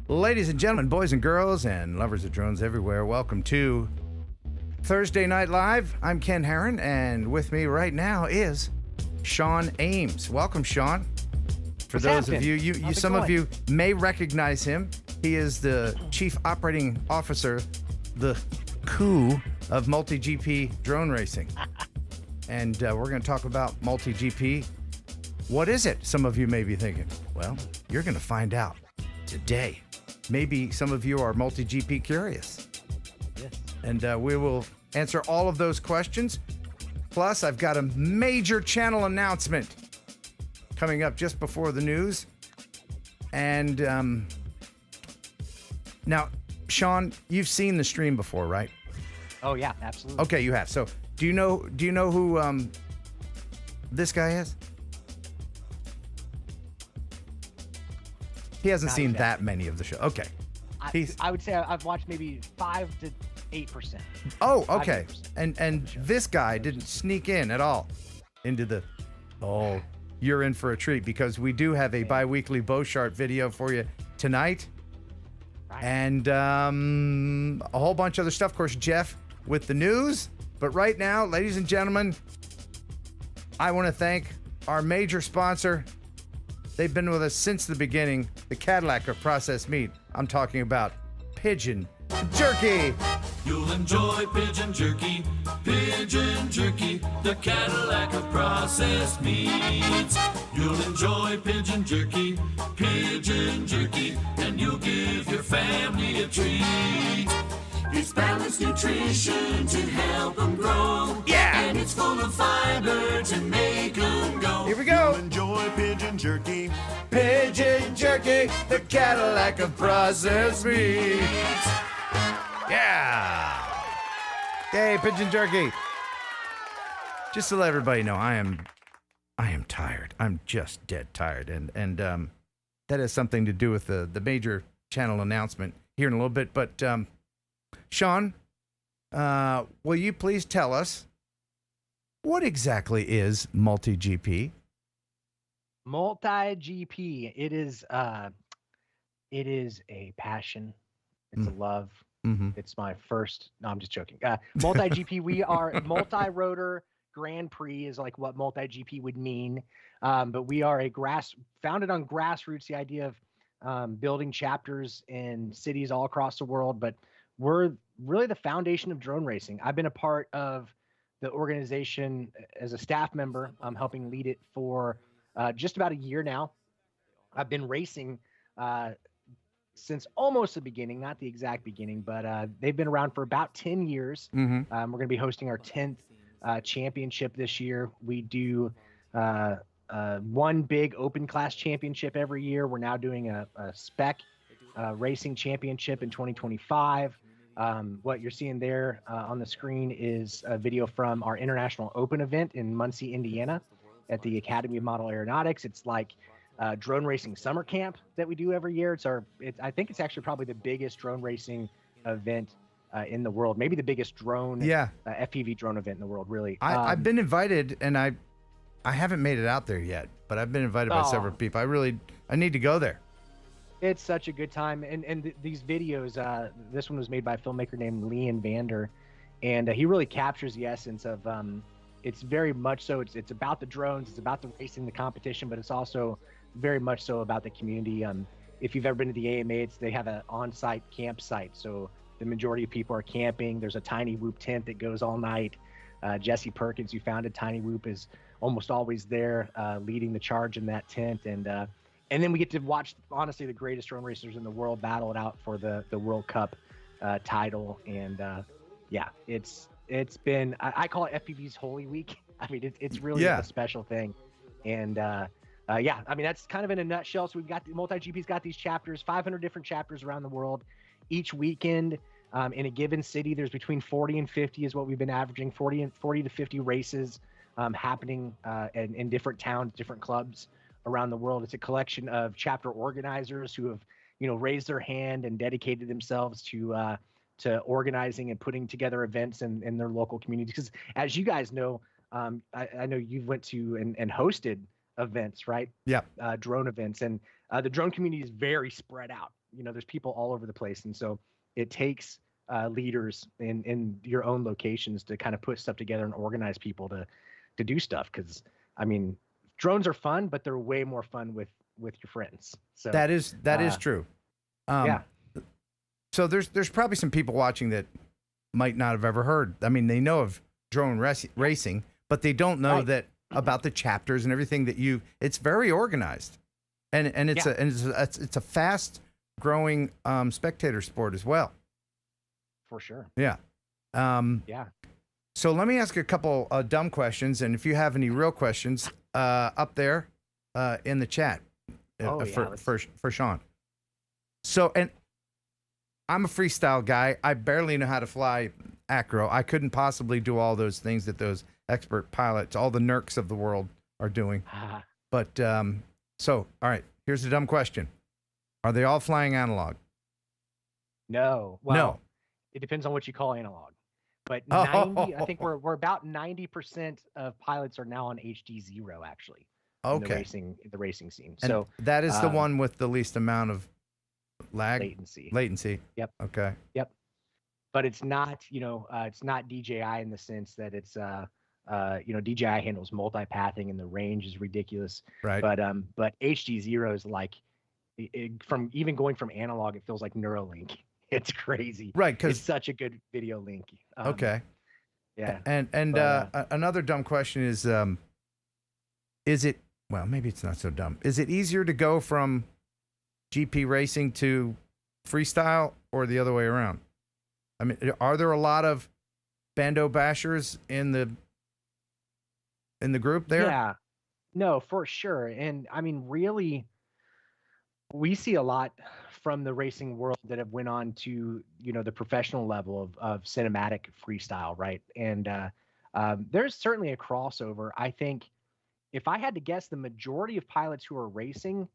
Ladies and gentlemen, boys and girls, and lovers of drones everywhere, welcome to Thursday Night Live. I'm Ken Heron, and with me right now is Shawn Ames. Welcome, Shawn. For those of you, some of you may recognize him. He is the Chief Operating Officer, the coup of MultiGP drone racing. And we're going to talk about MultiGP. What is it? Some of you may be thinking. Well, you're going to find out today. Maybe some of you are MultiGP curious. Yes. And we will answer all of those questions. Plus, I've got a major channel announcement coming up just before the news. And now, Shawn, you've seen the stream before, right? Oh yeah, absolutely. Okay, you have. So, do you know who this guy is? He hasn't seen that many of the show. Okay. I would say I've watched maybe 5 to 8%. Oh, okay. And this guy didn't sneak in at all into the, you're in for a treat, because we do have a bi-weekly Beauchart video for you tonight. Right. And a whole bunch of other stuff. Of course, Jeff with the news. But right now, ladies and gentlemen, I want to thank our major sponsor. They've been with us since the beginning, the Cadillac of processed meat. I'm talking about Pigeon Jerky. You'll enjoy Pigeon Jerky, the Cadillac of processed meats. You'll enjoy Pigeon Jerky, and you'll give your family a treat. It's balanced nutrition to help them grow. Yeah. And it's full of fiber to make them go. Here we go. You'll enjoy Pigeon Jerky. Pigeon Jerky, the Cadillac of processed meats. Yeah. Yay, Pigeon Jerky. Just to let everybody know, I am tired. I'm just dead tired. And that has something to do with the major channel announcement here in a little bit. But Shawn, will you please tell us what exactly is MultiGP? MultiGP. It is a passion. It's a love. Mm-hmm. It's my first. No, I'm just joking. MultiGP. We are multi-rotor Grand Prix is like what MultiGP would mean. But we are founded on grassroots. The idea of building chapters in cities all across the world. But we're really the foundation of drone racing. I've been a part of the organization as a staff member. I'm helping lead it for just about a year now. I've been racing since almost the beginning, not the exact beginning, but they've been around for about 10 years. Mm-hmm. We're going to be hosting our 10th championship this year. We do one big open class championship every year. We're now doing a spec racing championship in 2025. What you're seeing there on the screen is a video from our International Open event in Muncie, Indiana at the Academy of Model Aeronautics. It's like drone racing summer camp that we do every year. I think it's actually probably the biggest drone racing event in the world, maybe the biggest drone FPV drone event in the world, really. I've been invited, and I haven't made it out there yet, but I've been invited by several people. I need to go there. It's such a good time. And these videos, this one was made by a filmmaker named Leon Vander, and he really captures the essence of, it's very much so, it's about the drones, it's about the racing, the competition, but it's also very much so about the community. If you've ever been to the AMA, they have an on-site campsite. So the majority of people are camping. There's a Tiny Whoop tent that goes all night. Jesse Perkins, who founded Tiny Whoop, is almost always there leading the charge in that tent. And then we get to watch, honestly, the greatest drone racers in the world battle it out for the World Cup title. And it's been, I call it FPV's Holy Week. I mean, it's really a special thing. And I mean, that's kind of in a nutshell. So we've got MultiGP's got these chapters, 500 different chapters around the world. Each weekend in a given city, there's between 40 and 50 is what we've been averaging, 40 to 50 races happening in different towns, different clubs around the world. It's a collection of chapter organizers who have, raised their hand and dedicated themselves to organizing and putting together events in their local communities. Because as you guys know, I know you went to and hosted events, right? Yeah. Drone events. And the drone community is very spread out. there's people all over the place, and so it takes leaders in your own locations to kind of put stuff together and organize people to do stuff. Because I mean, drones are fun, but they're way more fun with your friends. So that is true. Yeah. So there's probably some people watching that might not have ever heard. I mean, they know of drone racing, but they don't know Right. that about the chapters and everything that it's very organized, and it's a fast growing spectator sport as well. For sure. Yeah. Yeah. So let me ask a couple dumb questions, and if you have any real questions, up there in the chat for Shawn. So, and I'm a freestyle guy. I barely know how to fly acro. I couldn't possibly do all those things that those expert pilots, all the nerds of the world, are doing. But so, all right, here's a dumb question: are they all flying analog? No. Well, No. It depends on what you call analog. But 90, I think we're about 90% of pilots are now on HD0 actually. Okay. In the racing scene. And so that is the one with the least amount of latency. Yep. Okay. Yep. But it's not, it's not DJI in the sense that it's DJI handles multipathing and the range is ridiculous. Right. But HD0 is like from even going from analog, it feels like Neuralink. It's crazy. Right, because it's such a good video link. Okay. Yeah. And another dumb question is it, well, maybe it's not so dumb. Is it easier to go from GP racing to freestyle or the other way around? I mean, are there a lot of Bando bashers in the group there? Yeah. No, for sure. And I mean, really, we see a lot from the racing world that have went on to, the professional level of cinematic freestyle, right? And there's certainly a crossover. I think if I had to guess, the majority of pilots who are racing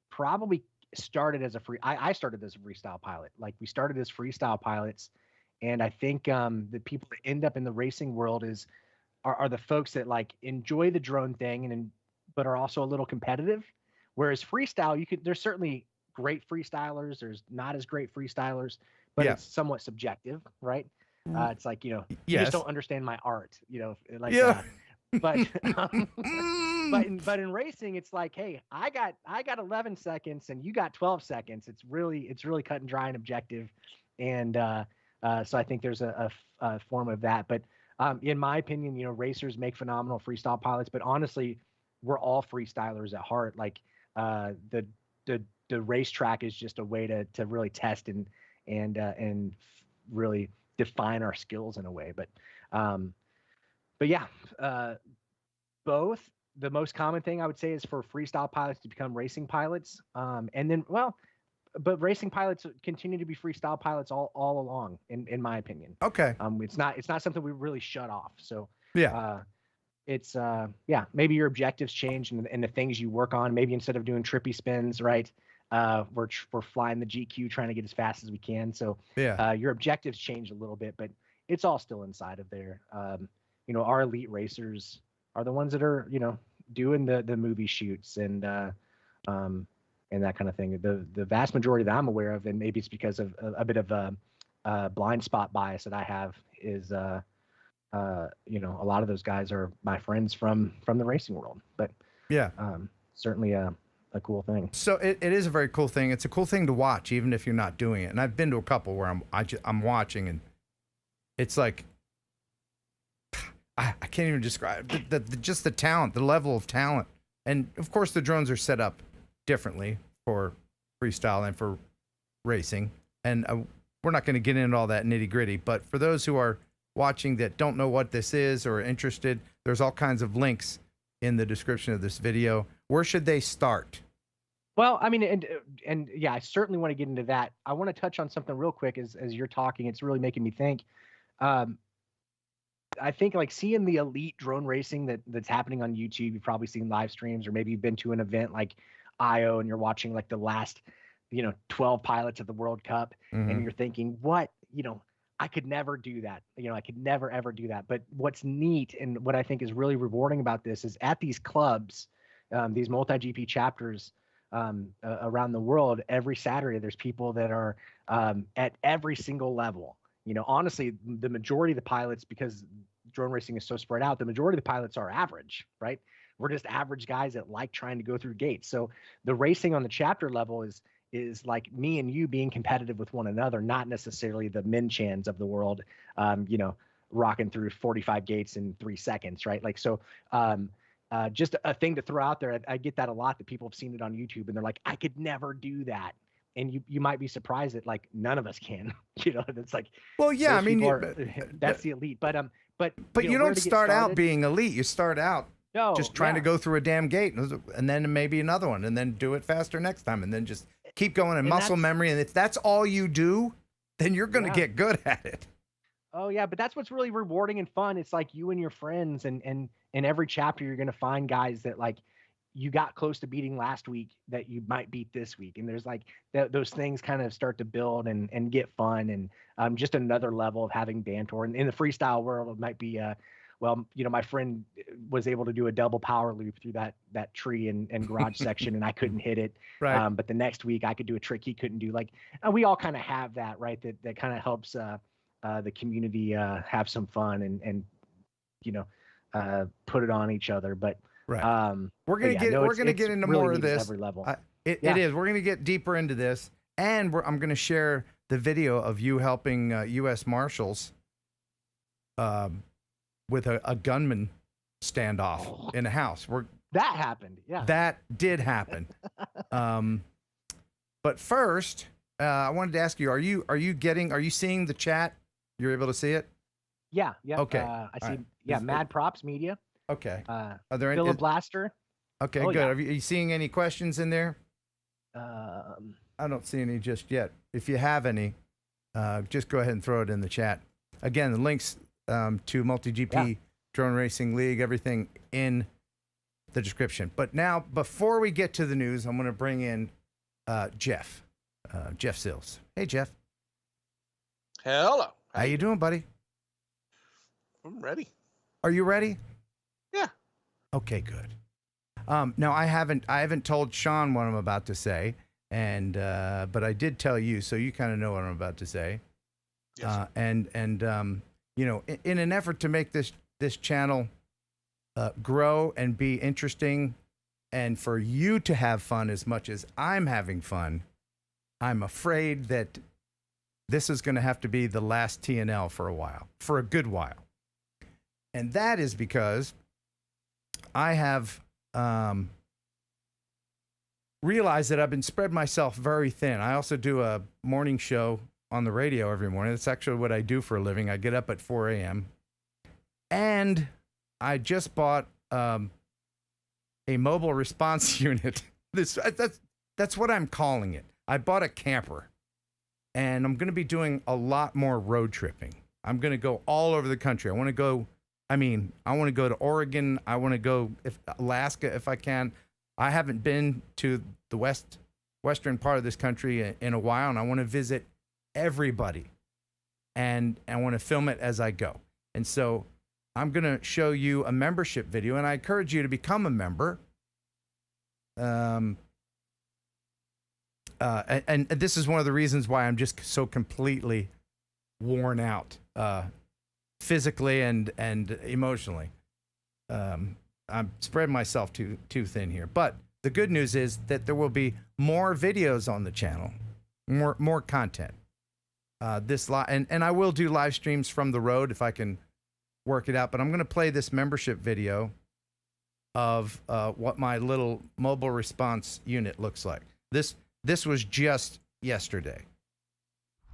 probably started as I started as a freestyle pilot. Like we started as freestyle pilots. And I think the people that end up in the racing world are the folks that like enjoy the drone thing but are also a little competitive. Whereas freestyle, there's certainly great freestylers. There's not as great freestylers, but it's somewhat subjective, right? It's like, you just don't understand my art, like, but in racing, it's like, hey, I got 11 seconds and you got 12 seconds. It's really cut and dry and objective. And so I think there's a form of that. But in my opinion, racers make phenomenal freestyle pilots, but honestly, we're all freestylers at heart. Like the racetrack is just a way to really test and really define our skills in a way. But yeah, both. The most common thing I would say is for freestyle pilots to become racing pilots. And then, but racing pilots continue to be freestyle pilots all along, in my opinion. Okay. It's not something we really shut off. So it's maybe your objectives change and the things you work on. Maybe instead of doing trippy spins, right, we're flying the GQ, trying to get as fast as we can. So your objectives change a little bit, but it's all still inside of there. Our elite racers are the ones that are doing the movie shoots and that kind of thing. The vast majority that I'm aware of, and maybe it's because of a bit of a blind spot bias that I have, is a lot of those guys are my friends from the racing world. But certainly a cool thing. So it is a very cool thing. It's a cool thing to watch, even if you're not doing it. And I've been to a couple where I'm watching, and it's like I can't even describe just the talent, the level of talent. And of course, the drones are set up differently for freestyle and for racing. And we're not going to get into all that nitty gritty. But for those who are watching that don't know what this is or are interested, there's all kinds of links in the description of this video. Where should they start? Well, I mean, and yeah, I certainly want to get into that. I want to touch on something real quick as you're talking. It's really making me think. I think like seeing the elite drone racing that's happening on YouTube, you've probably seen live streams, or maybe you've been to an event like IO and you're watching like the last, 12 pilots of the World Cup, and you're thinking, what, I could never do that. I could never, ever do that. But what's neat and what I think is really rewarding about this is at these clubs, these multi-GP chapters, around the world, every Saturday there's people that are at every single level. You know, honestly, the majority of the pilots, because drone racing is so spread out, the majority of the pilots are average, right? We're just average guys that like trying to go through gates. So the racing on the chapter level is like me and you being competitive with one another, not necessarily the Minchans of the world, you know, rocking through 45 gates in 3 seconds, right? Like, so just a thing to throw out there. I get that a lot, that people have seen it on YouTube and they're like, I could never do that. And you might be surprised that like none of us can, you know, it's like, well, yeah, I mean, that's the elite, but you don't start out being elite. You start out just trying to go through a damn gate, and then maybe another one, and then do it faster next time, and then just keep going in muscle memory. And if that's all you do, then you're going to get good at it. Oh yeah, but that's what's really rewarding and fun. It's like you and your friends, and in every chapter you're going to find guys that like you got close to beating last week that you might beat this week. And there's like those things kind of start to build and get fun, and just another level of having banter. And in the freestyle world, it might be, well, you know, my friend was able to do a double power loop through that tree and garage section, and I couldn't hit it. Right. But the next week I could do a trick he couldn't do. Like, we all kind of have that, right? That kind of helps the community have some fun and you know, put it on each other. But right. We're gonna get into more of this. Every level. It is. We're gonna get deeper into this, and I'm gonna share the video of you helping U.S. Marshals with a gunman standoff in a house. That happened. Yeah. That did happen. But first, I wanted to ask you: Are you seeing the chat? You're able to see it? Yeah. Yeah. Okay. I see. Right. Yeah. Mad Props Media. Okay. Are there any Blaster? Okay, good. Yeah. Are you seeing any questions in there? I don't see any just yet. If you have any, just go ahead and throw it in the chat. Again, the links to MultiGP, Drone Racing League, everything in the description. But now, before we get to the news, I'm going to bring in Jeff Sills. Hey, Jeff. Hello. How you doing, buddy? I'm ready. Are you ready? Yeah. Okay, good. Now I haven't told Shawn what I'm about to say, and but I did tell you, so you kind of know what I'm about to say. Yes. You know, in an effort to make this channel grow and be interesting, and for you to have fun as much as I'm having fun, I'm afraid that this is going to have to be the last TNL for a while, for a good while. And that is because I have realized that I've been spread myself very thin. I also do a morning show on the radio every morning. That's actually what I do for a living. I get up at 4 a.m. And I just bought a mobile response unit. That's what I'm calling it. I bought a camper. And I'm going to be doing a lot more road tripping. I'm going to go all over the country. I want to go to Oregon. I want to go Alaska if I can. I haven't been to the western part of this country in a while, and I want to visit everybody. And I want to film it as I go. And so I'm going to show you a membership video, and I encourage you to become a member. And this is one of the reasons why I'm just so completely worn out, physically and emotionally. I'm spreading myself too thin here. But the good news is that there will be more videos on the channel, more content. And I will do live streams from the road if I can work it out. But I'm going to play this membership video of what my little mobile response unit looks like. This was just yesterday.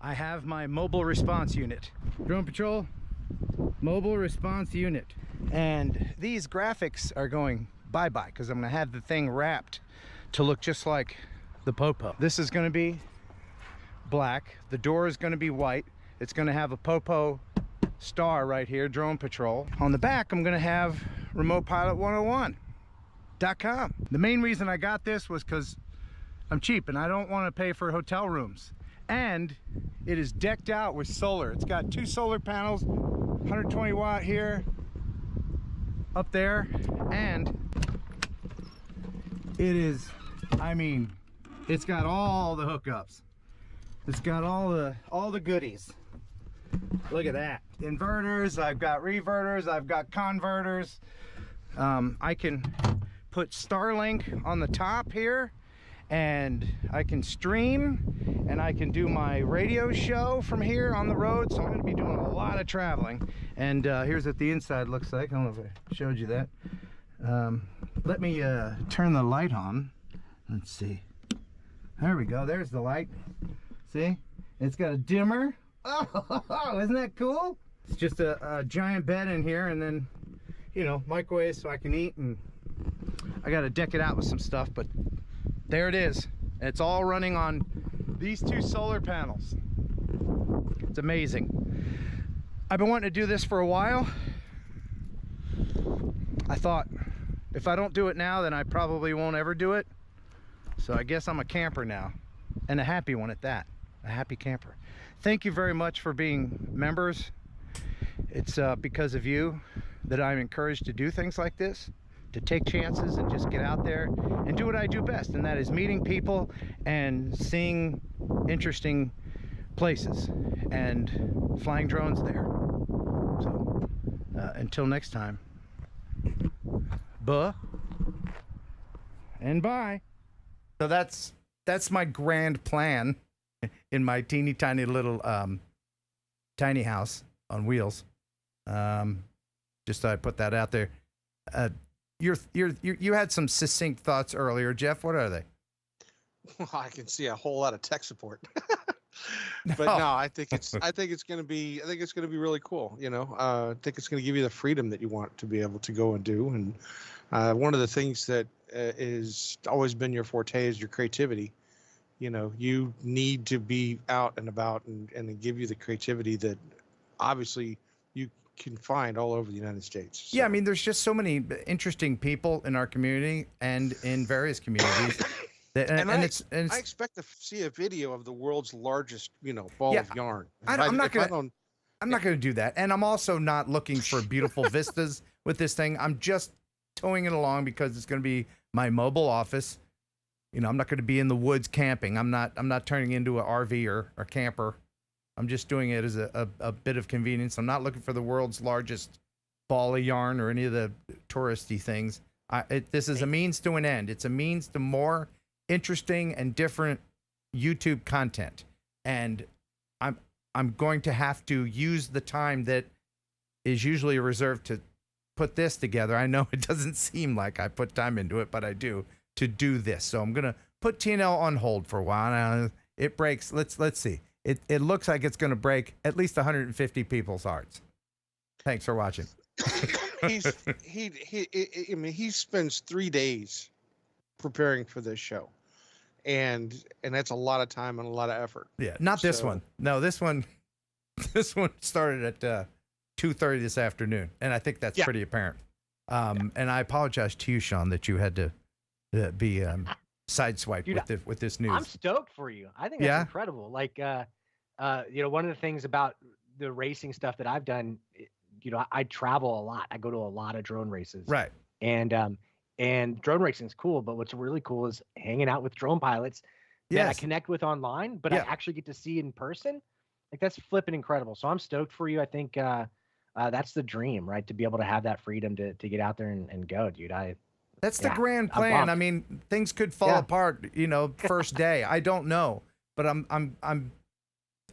I have my mobile response unit. Drone Patrol, mobile response unit. And these graphics are going bye-bye because I'm going to have the thing wrapped to look just like the Popo. This is going to be black. The door is going to be white. It's going to have a Popo star right here, Drone Patrol. On the back, I'm going to have RemotePilot101.com. The main reason I got this was because I'm cheap and I don't want to pay for hotel rooms. And it is decked out with solar. It's got 2 solar panels, 120 watt here, up there, and it is I mean, it's got all the hookups. It's got all the goodies. Look at that. Inverters, I've got reverters, I've got converters. I can put Starlink on the top here, and I can stream, and I can do my radio show from here on the road. So I'm going to be doing a lot of traveling. And here's what the inside looks like. I don't know if I showed you that. Let me turn the light on. Let's see. There we go. There's the light. See? It's got a dimmer. Oh, isn't that cool? It's just a giant bed in here, and then, you know, microwave so I can eat. And I got to deck it out with some stuff, but there it is. It's all running on these 2 solar panels. It's amazing. I've been wanting to do this for a while. I thought, if I don't do it now, then I probably won't ever do it. So I guess I'm a camper now, and a happy one at that. A happy camper. Thank you very much for being members. It's because of you that I'm encouraged to do things like this, to take chances and just get out there and do what I do best, and that is meeting people and seeing interesting places and flying drones there. So until next time, buh and bye. So that's my grand plan in my teeny tiny little tiny house on wheels. Just thought I'd put that out there. You had some succinct thoughts earlier, Jeff. What are they? Well, I can see a whole lot of tech support. But no, I think it's going to be really cool. You know, I think it's going to give you the freedom that you want to be able to go and do. And one of the things that is always been your forte is your creativity. You know, you need to be out and about and give you the creativity that obviously you can find all over the United States. So. Yeah, I mean, there's just so many interesting people in our community and in various communities. I expect to see a video of the world's largest, ball of yarn. I'm not going to do that. And I'm also not looking for beautiful vistas with this thing. I'm just towing it along because it's going to be my mobile office. I'm not going to be in the woods camping. I'm not turning into an RV or a camper. I'm just doing it as a bit of convenience. I'm not looking for the world's largest ball of yarn or any of the touristy things. This is a means to an end. It's a means to more interesting and different YouTube content. And I'm going to have to use the time that is usually reserved to put this together. I know it doesn't seem like I put time into it, but I do, to do this. So I'm going to put TNL on hold for a while. Now it breaks. Let's see. It looks like it's going to break at least 150 people's hearts. Thanks for watching. He spends 3 days preparing for this show, and that's a lot of time and a lot of effort. Yeah, not this one. No, this one started at 2:30 this afternoon, and I think that's pretty apparent. And I apologize to you, Shawn, that you had to be sideswiped with this news. I'm stoked for you. I think that's incredible. Like, one of the things about the racing stuff that I've done, I travel a lot. I go to a lot of drone races. Right. And drone racing is cool, but what's really cool is hanging out with drone pilots that I connect with online, but I actually get to see in person. Like, that's flipping incredible. So I'm stoked for you. I think that's the dream, right? To be able to have that freedom to get out there and go, dude. That's the grand plan. I mean, things could fall apart, first day. I don't know, but I'm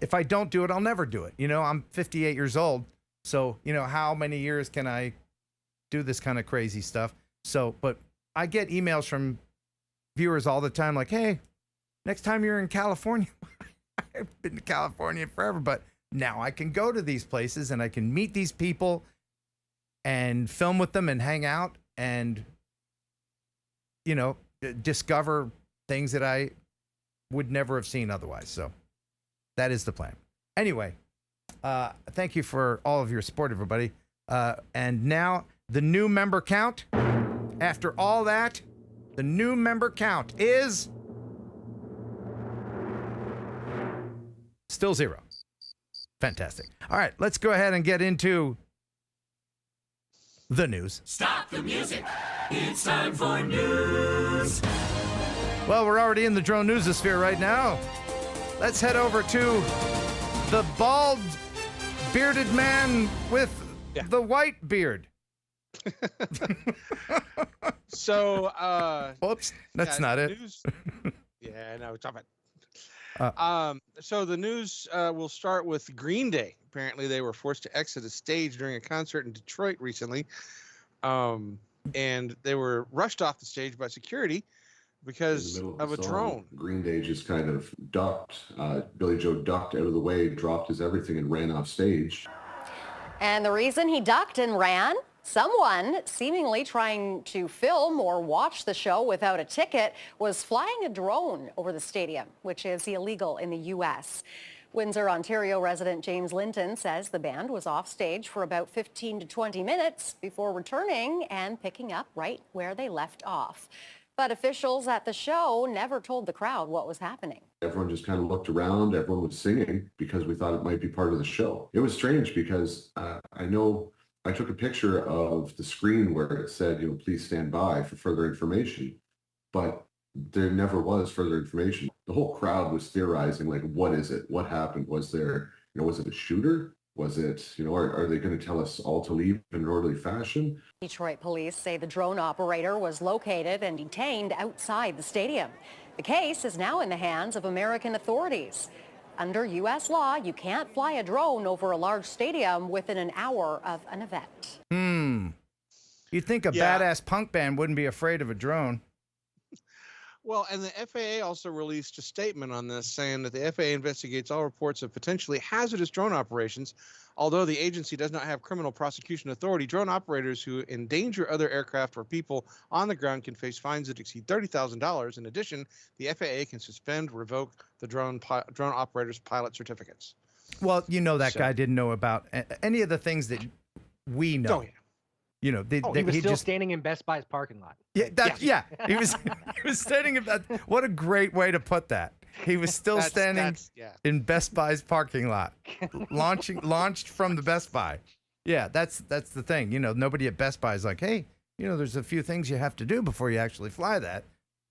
if I don't do it, I'll never do it. I'm 58 years old. So, how many years can I do this kind of crazy stuff? So, but I get emails from viewers all the time like, hey, next time you're in California, I've been to California forever, but now I can go to these places and I can meet these people and film with them and hang out and, discover things that I would never have seen otherwise. So that is the plan. Anyway, thank you for all of your support, everybody. And now the new member count, after all that, the new member count is still 0. Fantastic. All right, let's go ahead and get into the news. Stop the music. It's time for news. Well, we're already in the drone newsosphere right now. Let's head over to the bald, bearded man with the white beard. So, whoops, that's not it. Yeah, no, stop it. So the news will start with Green Day. Apparently, they were forced to exit a stage during a concert in Detroit recently, and they were rushed off the stage by security because of a drone. Green Day just kind of ducked. Billy Joe ducked out of the way, dropped his everything, and ran off stage. And the reason he ducked and ran? Someone seemingly trying to film or watch the show without a ticket was flying a drone over the stadium, which is illegal in the U.S. Windsor, Ontario resident James Linton says the band was off stage for about 15 to 20 minutes before returning and picking up right where they left off. But officials at the show never told the crowd what was happening. Everyone just kind of looked around. Everyone was singing because we thought it might be part of the show. It was strange because I know I took a picture of the screen where it said, please stand by for further information. But there never was further information. The whole crowd was theorizing, like, what is it? What happened? Was there, was it a shooter? Was it, are they going to tell us all to leave in an orderly fashion? Detroit police say the drone operator was located and detained outside the stadium. The case is now in the hands of American authorities. Under U.S. law, you can't fly a drone over a large stadium within an hour of an event. You'd think a badass punk band wouldn't be afraid of a drone. Well, and the FAA also released a statement on this saying that the FAA investigates all reports of potentially hazardous drone operations. Although the agency does not have criminal prosecution authority, drone operators who endanger other aircraft or people on the ground can face fines that exceed $30,000. In addition, the FAA can suspend, revoke the drone operators' pilot certificates. Well, that guy didn't know about any of the things that we know. Oh, yeah. He was still standing in Best Buy's parking lot. Yeah, he was standing in. What a great way to put that. He was still standing in Best Buy's parking lot, launched from the Best Buy. Yeah, that's the thing. Nobody at Best Buy is like, hey, there's a few things you have to do before you actually fly that.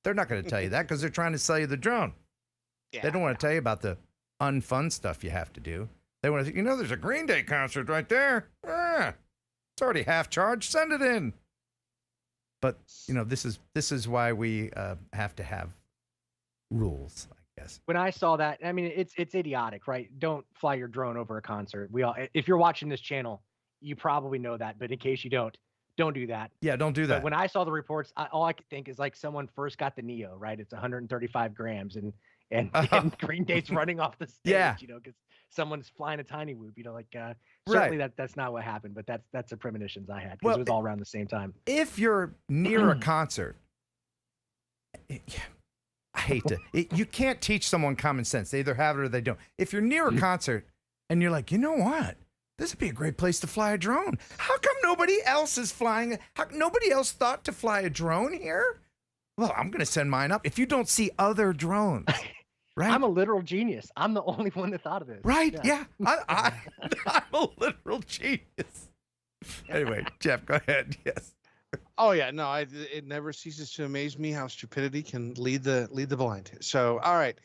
They're not going to tell you that because they're trying to sell you the drone. Yeah. They don't want to tell you about the unfun stuff you have to do. They want to, there's a Green Day concert right there. It's already half charged. Send it in. But this is why we have to have rules, I guess. When I saw that, I mean, it's idiotic, right? Don't fly your drone over a concert. If you're watching this channel, you probably know that. But in case you don't do that. Yeah, don't do that. But when I saw the reports, all I could think is like someone first got the Neo, right? It's 135 grams, and Green Day's running off the stage, because someone's flying a tiny whoop, certainly that's not what happened, but that's the premonitions I had because it was all around the same time. If you're near a concert, I hate to, you can't teach someone common sense. They either have it or they don't. If you're near a concert and you're like, you know what? This would be a great place to fly a drone. How come nobody else is flying? Nobody else thought to fly a drone here? Well, I'm going to send mine up. If you don't see other drones. Right. I'm a literal genius. I'm the only one that thought of this. Right. Yeah. I'm a literal genius. Anyway, Jeff, go ahead. Yes. Oh yeah. No, it never ceases to amaze me how stupidity can lead the blind. So, all right.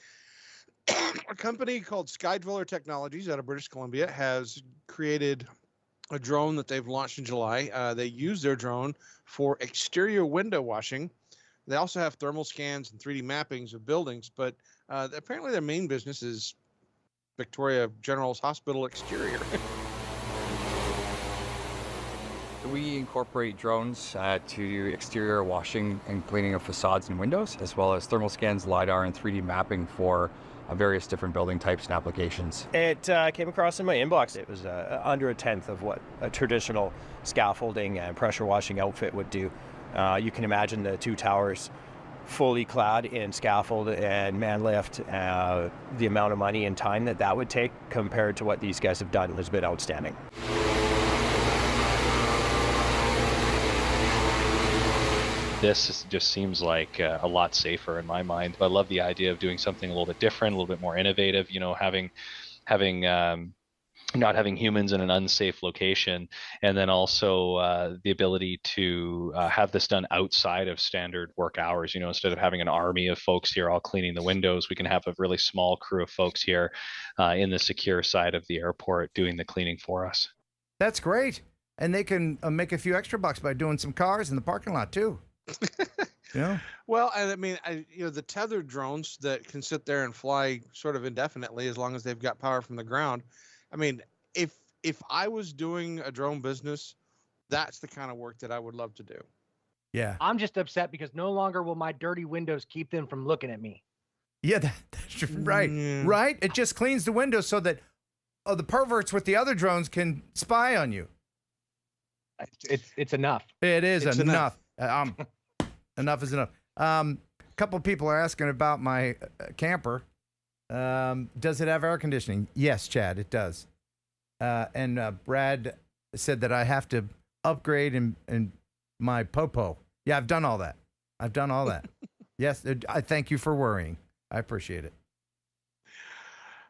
A company called Skydweller Technologies out of British Columbia has created a drone that they've launched in July. They use their drone for exterior window washing. They also have thermal scans and 3D mappings of buildings, but apparently their main business is Victoria General's Hospital exterior. We incorporate drones to exterior washing and cleaning of facades and windows, as well as thermal scans, LiDAR, and 3D mapping for various different building types and applications. It came across in my inbox. It was under a tenth of what a traditional scaffolding and pressure washing outfit would do. You can imagine the two towers fully clad in scaffold and man lift, the amount of money and time that would take compared to what these guys have done has been outstanding. This just seems like a lot safer in my mind. I love the idea of doing something a little bit different, a little bit more innovative, having not having humans in an unsafe location, and then also the ability to have this done outside of standard work hours. Instead of having an army of folks here all cleaning the windows, we can have a really small crew of folks here in the secure side of the airport doing the cleaning for us. That's great. And they can make a few extra bucks by doing some cars in the parking lot too. Yeah. Well, and I mean, the tethered drones that can sit there and fly sort of indefinitely as long as they've got power from the ground. I mean, if I was doing a drone business, that's the kind of work that I would love to do. Yeah. I'm just upset because no longer will my dirty windows keep them from looking at me. Yeah, that's right. Right? It just cleans the windows so that the perverts with the other drones can spy on you. It's enough. It is enough. Enough is enough. A couple people are asking about my camper. Does it have air conditioning? Yes, Chad, it does. And Brad said that I have to upgrade in my popo. Yeah, I've done all that. Yes, I thank you for worrying. I appreciate it.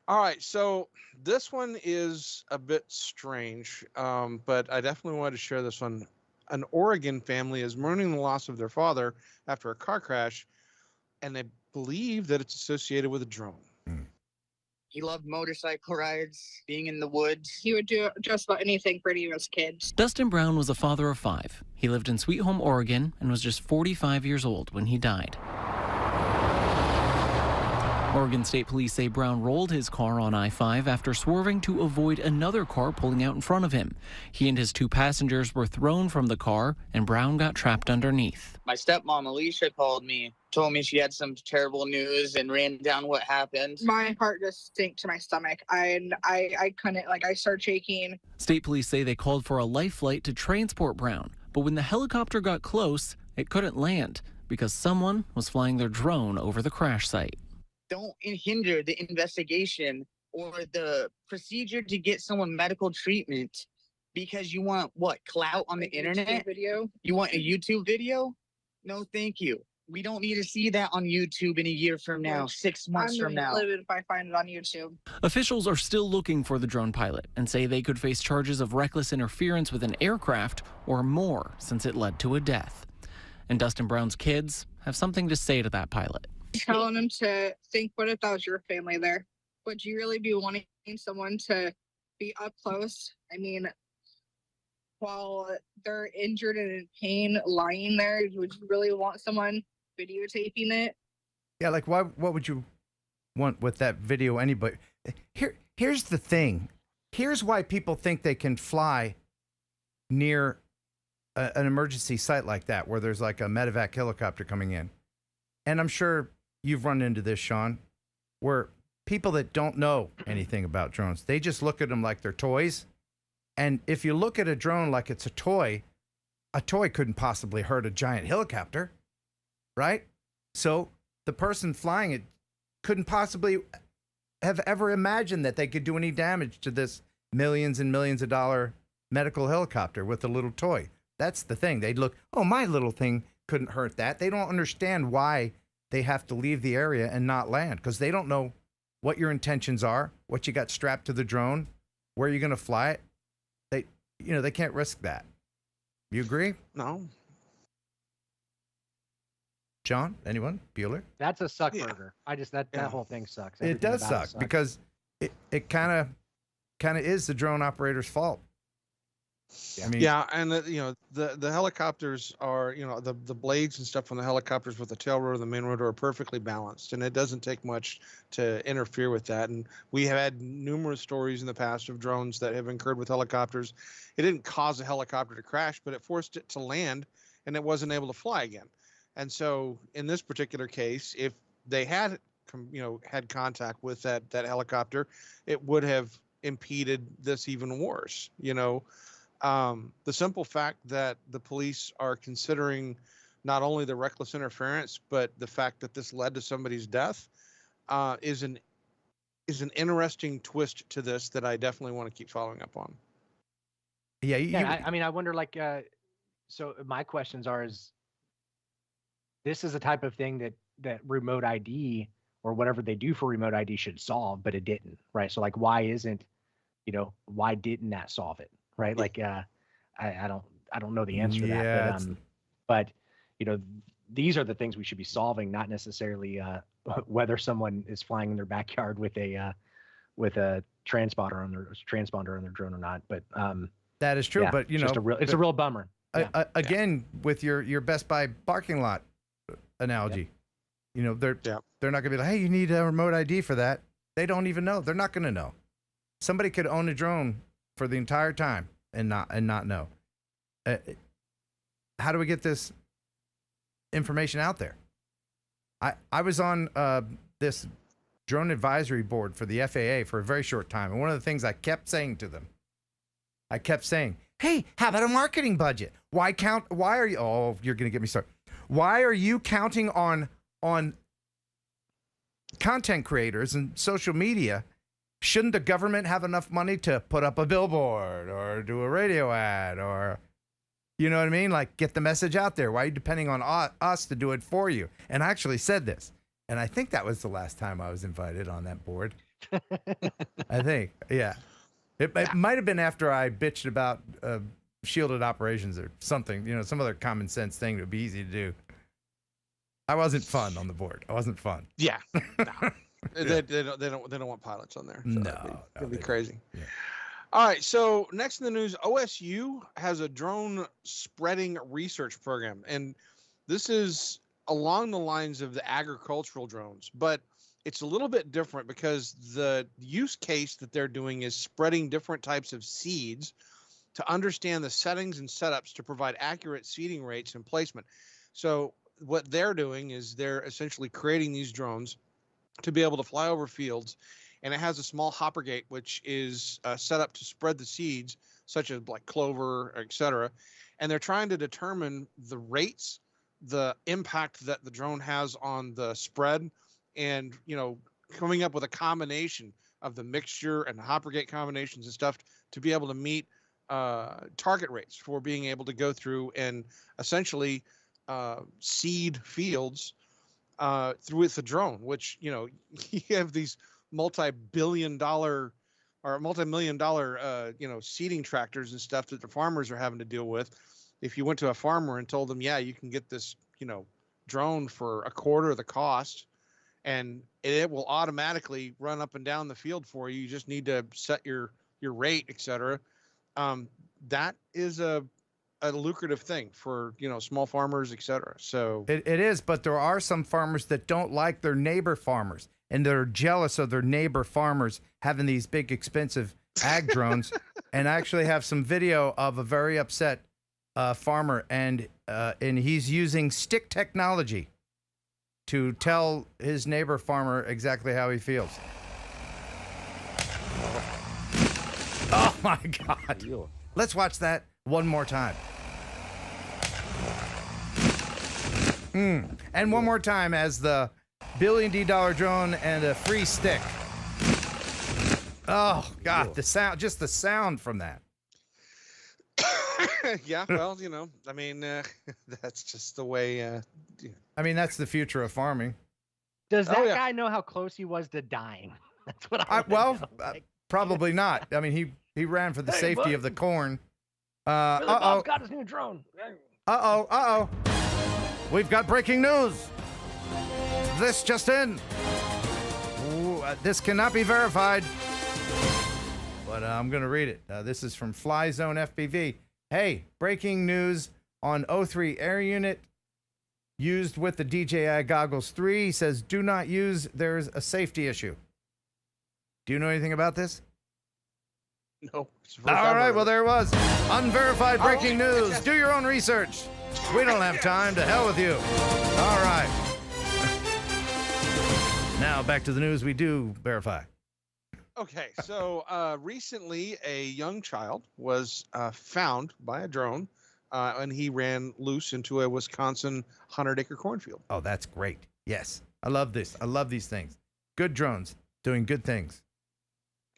All right, so this one is a bit strange, but I definitely wanted to share this one. An Oregon family is mourning the loss of their father after a car crash, and they believe that it's associated with a drone. He loved motorcycle rides, being in the woods. He would do just about anything for any of his kids. Dustin Brown was a father of 5. He lived in Sweet Home, Oregon, and was just 45 years old when he died. Oregon State Police say Brown rolled his car on I-5 after swerving to avoid another car pulling out in front of him. He and his 2 passengers were thrown from the car, and Brown got trapped underneath. My stepmom, Alicia, called me, told me she had some terrible news and ran down what happened. My heart just sank to my stomach. I couldn't, I started shaking. State police say they called for a life flight to transport Brown, but when the helicopter got close, it couldn't land because someone was flying their drone over the crash site. Don't hinder the investigation or the procedure to get someone medical treatment because you want clout on the internet? Video? You want a YouTube video? No, thank you. We don't need to see that on YouTube in a year from now, 6 months from now. I'm livid if I find it on YouTube. Officials are still looking for the drone pilot and say they could face charges of reckless interference with an aircraft or more since it led to a death. And Dustin Brown's kids have something to say to that pilot. Telling him to think, what if that was your family there? Would you really be wanting someone to be up close? I mean, while they're injured and in pain lying there, would you really want someone videotaping it? Yeah, what would you want with that video? Anybody? Here's the thing. Here's why people think they can fly near an emergency site like that, where there's like a medevac helicopter coming in. And I'm sure you've run into this, Shawn, where people that don't know anything about drones, they just look at them like they're toys. And if you look at a drone like it's a toy couldn't possibly hurt a giant helicopter, right? So the person flying it couldn't possibly have ever imagined that they could do any damage to this millions and millions of dollar medical helicopter with a little toy. That's the thing. They'd look, oh, my little thing couldn't hurt that. They don't understand why they have to leave the area and not land, because they don't know what your intentions are, what you got strapped to the drone, where you're going to fly it. They can't risk that. You agree? No. John, anyone? Bueller? That's a suck burger. That whole thing sucks. It does suck because it kind of is the drone operator's fault. I mean, and the helicopters are, the blades and stuff on the helicopters with the tail rotor and the main rotor are perfectly balanced, and it doesn't take much to interfere with that. And we have had numerous stories in the past of drones that have incurred with helicopters. It didn't cause a helicopter to crash, but it forced it to land, and it wasn't able to fly again. And so in this particular case, if they had contact with that helicopter, it would have impeded this even worse. The simple fact that the police are considering not only the reckless interference, but the fact that this led to somebody's death is an interesting twist to this that I definitely want to keep following up on. I wonder, so my questions are, this is a type of thing that remote ID or whatever they do for remote ID should solve, but it didn't, right? So why isn't, why didn't that solve it, right? Like, I don't know the answer to that, but these are the things we should be solving, not necessarily whether someone is flying in their backyard with a transponder on their drone or not. But that is true. But it's a real bummer. Again, with your Best Buy parking lot analogy, they're not gonna be like, hey, you need a remote ID for that. They don't even know. They're not gonna know. Somebody could own a drone for the entire time and not know. How do we get this information out there? I was on this drone advisory board for the FAA for a very short time, and one of the things I kept saying to them, hey, how about a marketing budget? Why are you? Oh, you're gonna get me started. Why are you counting on content creators and social media? Shouldn't the government have enough money to put up a billboard or do a radio ad or, you know what I mean? Like, get the message out there. Why are you depending on us to do it for you? And I actually said this, and I think that was the last time I was invited on that board. I think, yeah. It might have been after I bitched about shielded operations or something, some other common sense thing that would be easy to do. I wasn't fun on the board. I wasn't fun. Yeah. No. They don't want pilots on there. So it'd be crazy. Yeah. All right. So next in the news, OSU has a drone spreading research program, and this is along the lines of the agricultural drones, but it's a little bit different because the use case that they're doing is spreading different types of seeds to understand the settings and setups to provide accurate seeding rates and placement. So what they're doing is they're essentially creating these drones to be able to fly over fields, and it has a small hopper gate which is set up to spread the seeds, such as like clover, etc. And they're trying to determine the rates, the impact that the drone has on the spread, and coming up with a combination of the mixture and the hopper gate combinations and stuff to be able to meet target rates for being able to go through and essentially seed fields through with the drone, which you have these multi-million-dollar seeding tractors and stuff that the farmers are having to deal with. If you went to a farmer and told them, yeah, you can get this drone for a quarter of the cost, and it will automatically run up and down the field for you. You just need to set your rate, etc. That is a lucrative thing for small farmers, etc. So it is, but there are some farmers that don't like their neighbor farmers, and they're jealous of their neighbor farmers having these big expensive ag drones. And I actually have some video of a very upset farmer, and he's using stick technology to tell his neighbor farmer exactly how he feels. Oh my God. Let's watch that one more time. And one more time as the $1 billion drone and a free stick. Oh God, the sound, just the sound from that. Yeah, well, I mean, that's just the way. I mean, that's the future of farming. Does that guy know how close he was to dying? That's what I know. Probably not. I mean, he ran for the safety of the corn. Bob's got his new drone. Uh-oh. We've got breaking news. This just in. Ooh, this cannot be verified, but I'm going to read it. This is from Fly Zone FPV. Hey, breaking news on O3 air unit used with the DJI Goggles 3. He says, do not use. There's a safety issue. Do you know anything about this? No. All right, well, there it was. Unverified breaking news. Do your own research. We don't have time. To hell with you. All right. Now back to the news we do verify. Okay, so recently a young child was found by a drone, and he ran loose into a Wisconsin 100-acre cornfield. Oh, that's great. Yes, I love this. I love these things. Good drones doing good things.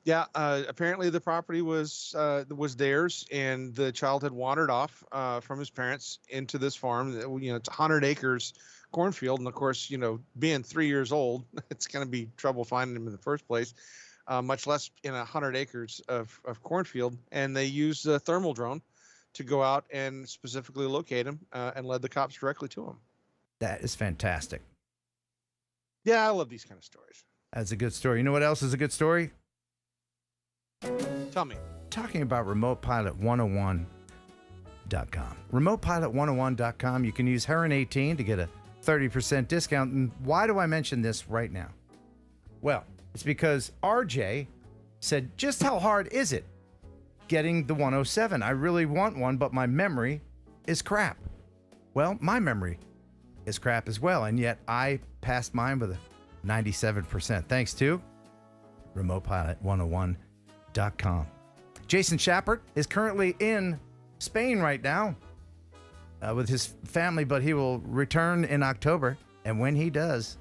Yeah, apparently the property was theirs, and the child had wandered off from his parents into this farm. It's 100 acres cornfield, and of course, being 3 years old, it's going to be trouble finding him in the first place. much less in 100 acres of cornfield. And they used a thermal drone to go out and specifically locate him and led the cops directly to him. That is fantastic. Yeah, I love these kind of stories. That's a good story. You know what else is a good story? Tell me. Talking about RemotePilot101.com. RemotePilot101.com. You can use Heron18 to get a 30% discount. And why do I mention this right now? Well, it's because RJ said, just how hard is it getting the 107? I really want one, but my memory is crap. Well, my memory is crap as well, and yet I passed mine with a 97%, thanks to RemotePilot101.com. Jason Shepard is currently in Spain right now with his family, but he will return in October, and when he does,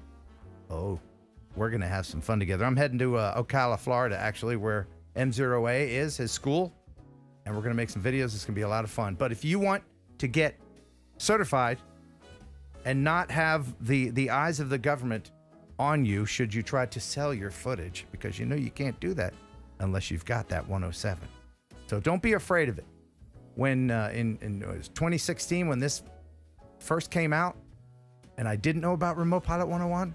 we're going to have some fun together. I'm heading to Ocala, Florida, actually, where M0A is, his school, and we're going to make some videos. It's going to be a lot of fun. But if you want to get certified and not have the eyes of the government on you should you try to sell your footage, because you know you can't do that unless you've got that 107. So don't be afraid of it. When in 2016, when this first came out, and I didn't know about Remote Pilot 101,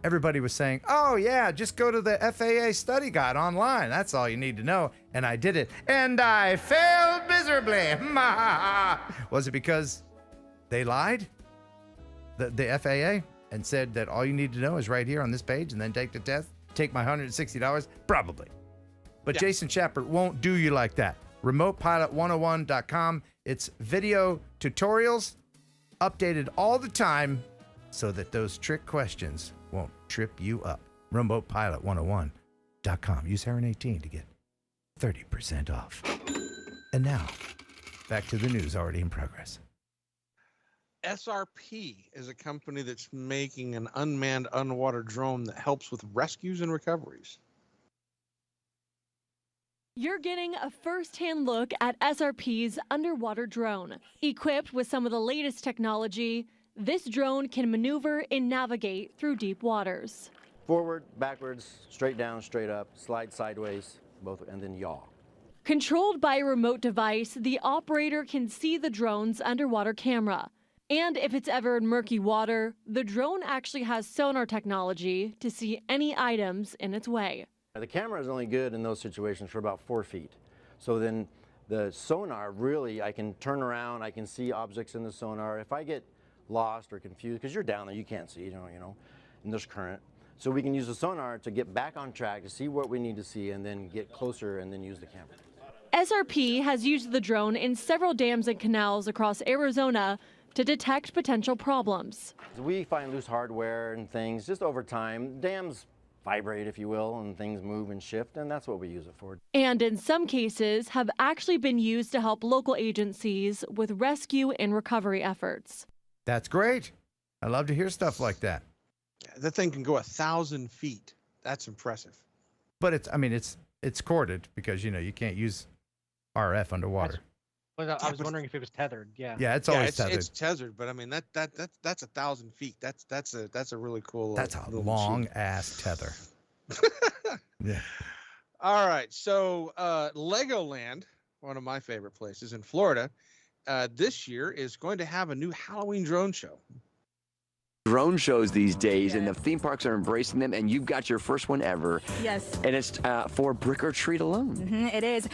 everybody was saying, oh yeah, just go to the FAA study guide online. That's all you need to know. And I did it, and I failed miserably. Was it because they lied? The FAA? And said that all you need to know is right here on this page, and then take the test, take my $160? Probably. But yeah. Jason Shepard won't do you like that. RemotePilot101.com. It's video tutorials updated all the time so that those trick questions won't trip you up. RemotePilot101.com. Use Heron18 to get 30% off. And now, back to the news already in progress. SRP is a company that's making an unmanned underwater drone that helps with rescues and recoveries. You're getting a first-hand look at SRP's underwater drone. Equipped with some of the latest technology, this drone can maneuver and navigate through deep waters. Forward, backwards, straight down, straight up, slide sideways, both, and then yaw. Controlled by a remote device, the operator can see the drone's underwater camera. And if it's ever in murky water, the drone actually has sonar technology to see any items in its way. The camera is only good in those situations for about 4 feet. So then the sonar, really, I can turn around, I can see objects in the sonar. If I get lost or confused, because you're down there, you can't see, you know, and there's current. So we can use the sonar to get back on track, to see what we need to see, and then get closer and then use the camera. SRP has used the drone in several dams and canals across Arizona to detect potential problems. We find loose hardware and things just over time. Dams vibrate, if you will, and things move and shift, and that's what we use it for. And in some cases have actually been used to help local agencies with rescue and recovery efforts. That's great. I love to hear stuff like that. That thing can go 1,000 feet. That's impressive. But it's corded because, you know, you can't use RF underwater. I was wondering if it was tethered. Yeah. Yeah, it's always tethered. It's tethered, but I mean that's 1,000 feet. That's a really cool. That's a long ass tether. Yeah. All right, so Legoland, one of my favorite places in Florida, this year is going to have a new Halloween drone show. Drone shows these days, and the theme parks are embracing them, and you've got your first one ever. Yes. And it's for Brick or Treat alone. It is.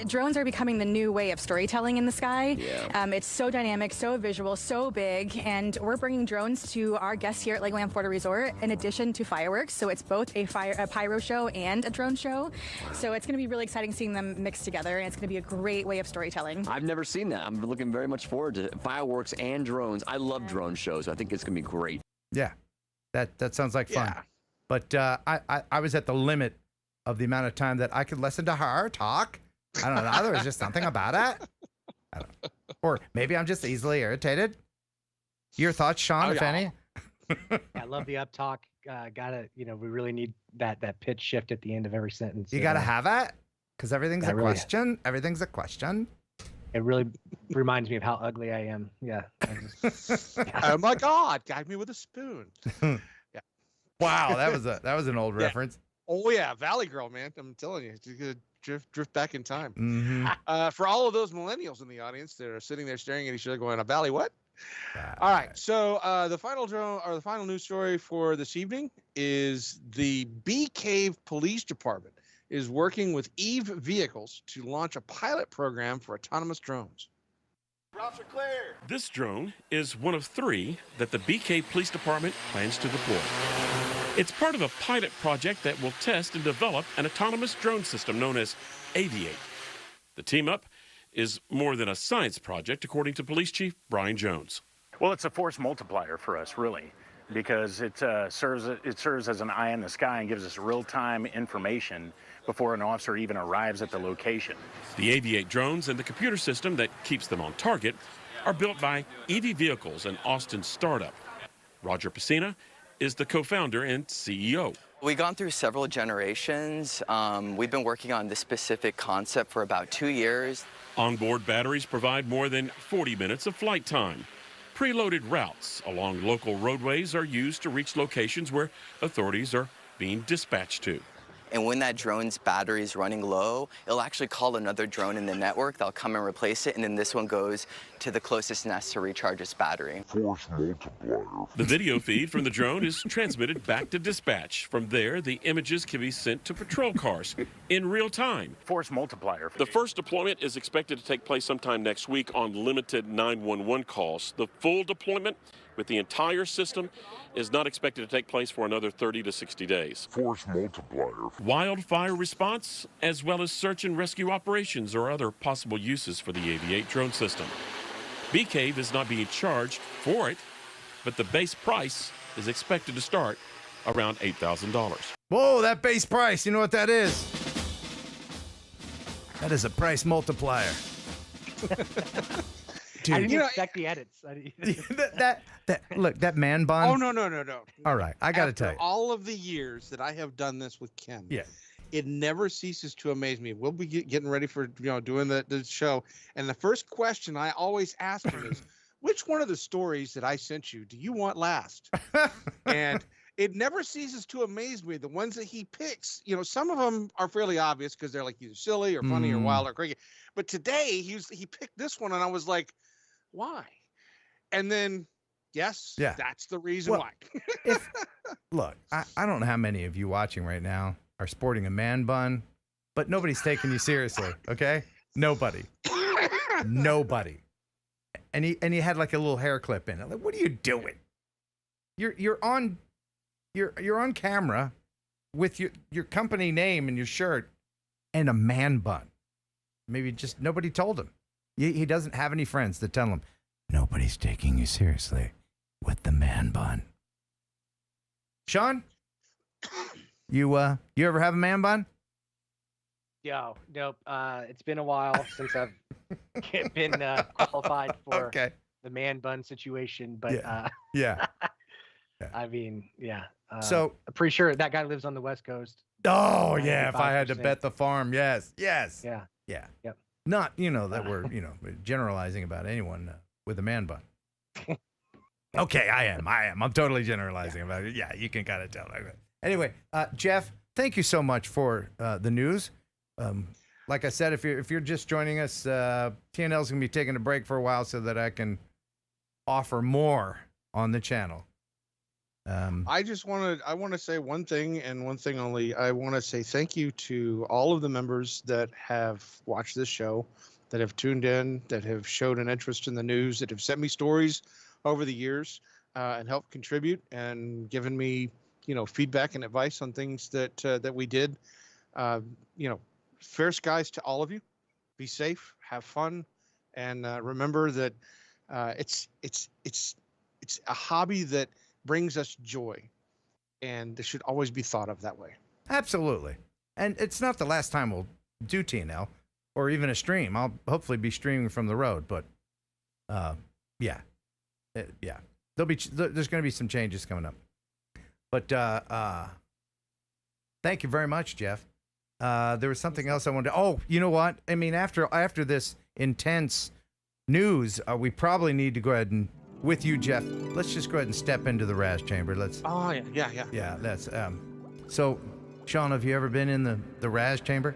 Drones are becoming the new way of storytelling in the sky. Yeah. It's so dynamic, so visual, so big, and we're bringing drones to our guests here at Legoland Florida Resort in addition to fireworks. So it's both a pyro show and a drone show. So it's going to be really exciting seeing them mixed together, and it's going to be a great way of storytelling. I've never seen that. I'm looking very much forward to fireworks and drones. I love drone shows. I think it's going to be great. Yeah, that sounds like fun. Yeah. But I was at the limit of the amount of time that I could listen to her talk. I don't know. There was just something about it. I don't know. Or maybe I'm just easily irritated. Your thoughts, Shawn, if any? Yeah, I love the up talk. We really need that pitch shift at the end of every sentence. You got to have it because everything's a question. Everything's a question. It really reminds me of how ugly I am. Yeah. Oh my God! Guide me with a spoon. Yeah. Wow, that was an old reference. Oh yeah, Valley Girl, man. I'm telling you, it's gonna drift back in time. Mm-hmm. For all of those millennials in the audience that are sitting there staring at each other, going, "A Valley what?" All right. So the final drone or the final news story for this evening is the Bee Cave Police Department is working with Eve Vehicles to launch a pilot program for autonomous drones. Routes are clear. This drone is one of 3 that the BK Police Department plans to deploy. It's part of a pilot project that will test and develop an autonomous drone system known as Aviate. The team up is more than a science project, according to Police Chief Brian Jones. Well, it's a force multiplier for us, really, because it serves as an eye in the sky and gives us real-time information before an officer even arrives at the location. The Aviate drones and the computer system that keeps them on target are built by EV Vehicles, an Austin startup. Roger Pacina is the co-founder and CEO. We've gone through several generations. We've been working on this specific concept for about 2 years. Onboard batteries provide more than 40 minutes of flight time. Preloaded routes along local roadways are used to reach locations where authorities are being dispatched to. And when that drone's battery is running low, it'll actually call another drone in the network. They'll come and replace it, and then this one goes to the closest nest to recharge its battery. Force multiplier. The video feed from the drone is transmitted back to dispatch. From there, the images can be sent to patrol cars in real time. Force multiplier. The first deployment is expected to take place sometime next week on limited 911 calls. The full deployment with the entire system is not expected to take place for another 30 to 60 days. Force multiplier. Wildfire response, as well as search and rescue operations or other possible uses for the Aviate drone system. Bee Cave is not being charged for it, but the base price is expected to start around $8,000. Whoa, that base price, you know what that is? That is a price multiplier. Dude, I didn't expect the edits. Look, that man bun. Oh no. All right, I got to After tell you. all of the years that I have done this with Ken, Yeah. it never ceases to amaze me. We'll be getting ready for doing the show, and the first question I always ask him is, "Which one of the stories that I sent you do you want last?" And it never ceases to amaze me. The ones that he picks, some of them are fairly obvious because they're like either silly or funny or wild or crazy. But today he picked this one, and I was like, "Why?" And then, yes, that's the reason why. Look, I don't know how many of you watching right now are sporting a man bun, but nobody's taking you seriously, okay? Nobody. And he had like a little hair clip in it. Like, what are you doing? You're on camera with your company name and your shirt and a man bun. Maybe just nobody told him. He doesn't have any friends that tell him, nobody's taking you seriously with the man bun. Shawn, you ever have a man bun? Yo, nope. It's been a while since I've been qualified for the man bun situation, but yeah. I mean, yeah. So I'm pretty sure that guy lives on the West Coast. Oh yeah, if I had to bet the farm, yes. Yeah. Yep. Not that we're generalizing about anyone with a man bun. Okay, I am. I'm totally generalizing about it. Yeah, you can kind of tell. Anyway, Jeff, thank you so much for the news. Like I said, if you're just joining us, TNL is gonna be taking a break for a while so that I can offer more on the channel. I want to say one thing and one thing only. I want to say thank you to all of the members that have watched this show, that have tuned in, that have showed an interest in the news, that have sent me stories over the years and helped contribute and given me, feedback and advice on things that we did. Fair skies to all of you. Be safe, have fun, and remember that it's a hobby that brings us joy, and this should always be thought of that way. Absolutely. And it's not the last time we'll do TNL or even a stream. I'll hopefully be streaming from the road, but there's going to be some changes coming up. But thank you very much, Jeff. There was something else I wanted to, oh, you know what? I mean, after this intense news, we probably need to go ahead and, with you, Jeff, let's just go ahead and step into the RAS chamber. Let's. Oh, yeah. Yeah, that's, so Shawn, have you ever been in the RAS chamber?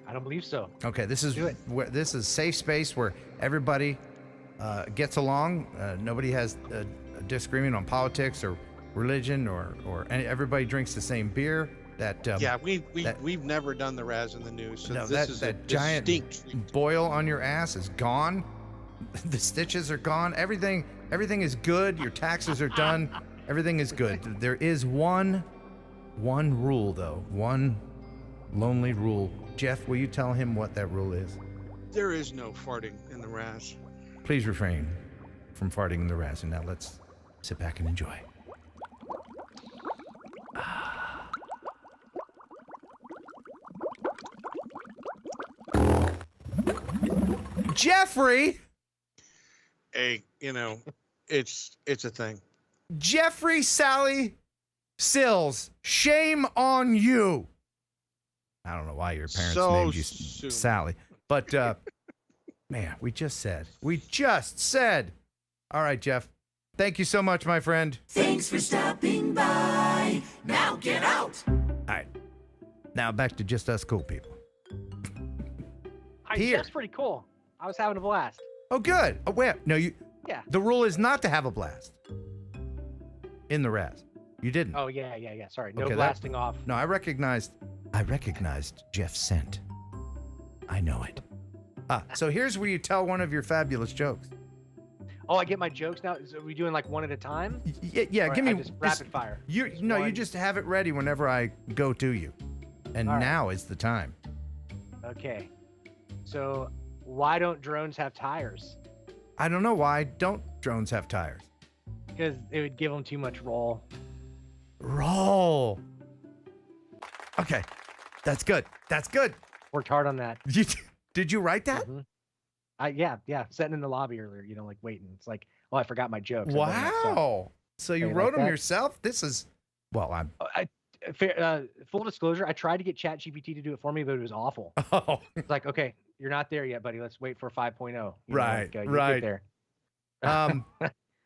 I don't believe so. Okay, this is safe space where everybody gets along. Nobody has a disagreement on politics or religion or everybody drinks the same beer. We've never done the RAS in the news, so No, this is a that giant distinct boil on your ass is gone. The stitches are gone. Everything is good. Your taxes are done. Everything is good. There is one rule though. One lonely rule. Jeff, will you tell him what that rule is? There is no farting in the RAS. Please refrain from farting in the RAS. And now let's sit back and enjoy. Jeffrey! Hey, it's a thing. Jeffrey Sally Sills, shame on you. I don't know why your parents named you Sally, but man, we just said. All right, Jeff. Thank you so much, my friend. Thanks for stopping by. Now get out. All right. Now back to just us cool people. That's pretty cool. I was having a blast. Oh, good. Oh, wait. No, you. Yeah. The rule is not to have a blast in the RAS. You didn't. Oh, yeah. Sorry. No Okay, blasting off. No, I recognized Jeff's scent. I know it. So here's where you tell one of your fabulous jokes. Oh, I get my jokes now. Are we doing like one at a time? Yeah. Or Give me just rapid fire. You just have it ready whenever I go to you, and now is the time. Okay. So, why don't drones have tires? I don't know why don't drones have tires. Because it would give them too much roll. Roll. Okay, that's good. Worked hard on that. Did you write that? Mm-hmm. Yeah. Sitting in the lobby earlier, like waiting. It's like, oh, I forgot my jokes. Wow. So you wrote them yourself? This is, well, full disclosure, I tried to get ChatGPT to do it for me, but it was awful. Oh. It's like, okay, you're not there yet, buddy. Let's wait for 5.0. Right. You'll get there.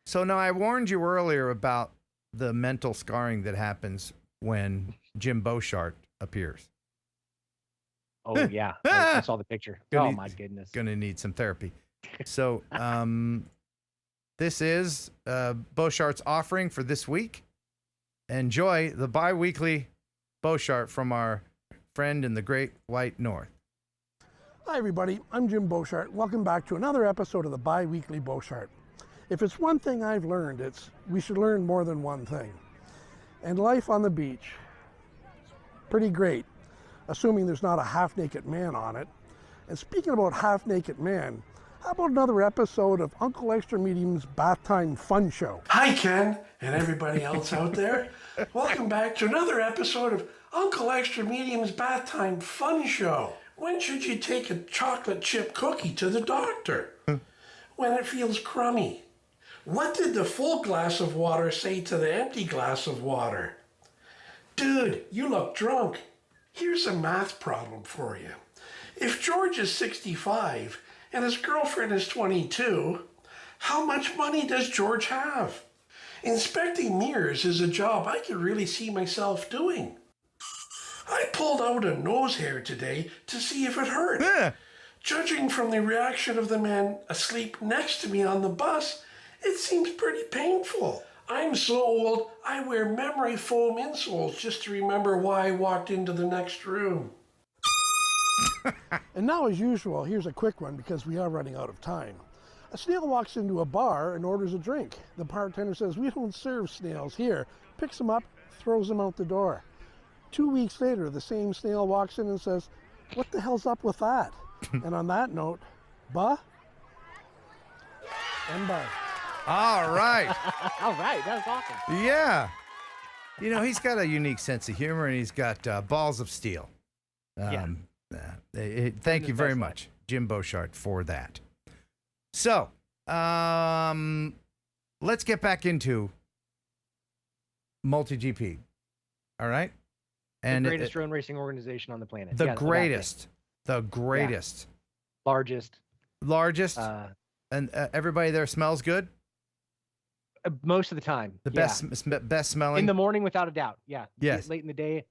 So now I warned you earlier about the mental scarring that happens when Jim Beauchart appears. Oh yeah, I saw the picture. My goodness. Gonna need some therapy. So this is Beauchart's offering for this week. Enjoy the bi-weekly Beauchart from our friend in the Great White North. Hi everybody, I'm Jim Beauchart. Welcome back to another episode of the bi-weekly Beauchart. If it's one thing I've learned, it's we should learn more than one thing. And life on the beach, pretty great, assuming there's not a half-naked man on it. And speaking about half-naked man, how about another episode of Uncle Extra Medium's Bath Time Fun Show? Hi Ken and everybody else out there. Welcome back to another episode of Uncle Extra Medium's Bath Time Fun Show. When should you take a chocolate chip cookie to the doctor? When it feels crummy. What did the full glass of water say to the empty glass of water? Dude, you look drunk. Here's a math problem for you. If George is 65 and his girlfriend is 22, how much money does George have? Inspecting mirrors is a job I could really see myself doing. I pulled out a nose hair today to see if it hurt. Yeah. Judging from the reaction of the man asleep next to me on the bus, it seems pretty painful. I'm so old, I wear memory foam insoles just to remember why I walked into the next room. And now, as usual, here's a quick one because we are running out of time. A snail walks into a bar and orders a drink. The bartender says, "We don't serve snails here," picks them up, throws them out the door. 2 weeks later, the same snail walks in and says, "What the hell's up with that?" And on that note, and bye. All right. All right, that was awesome. Yeah. He's got a unique sense of humor, and he's got balls of steel. Thank you very much, Jim Beauchart, for that. So, let's get back into MultiGP. All right? And the greatest drone racing organization on the planet. The greatest. Largest. And everybody there smells good? Most of the time. The best smelling? In the morning, without a doubt. Yeah. Yes. Late in the day,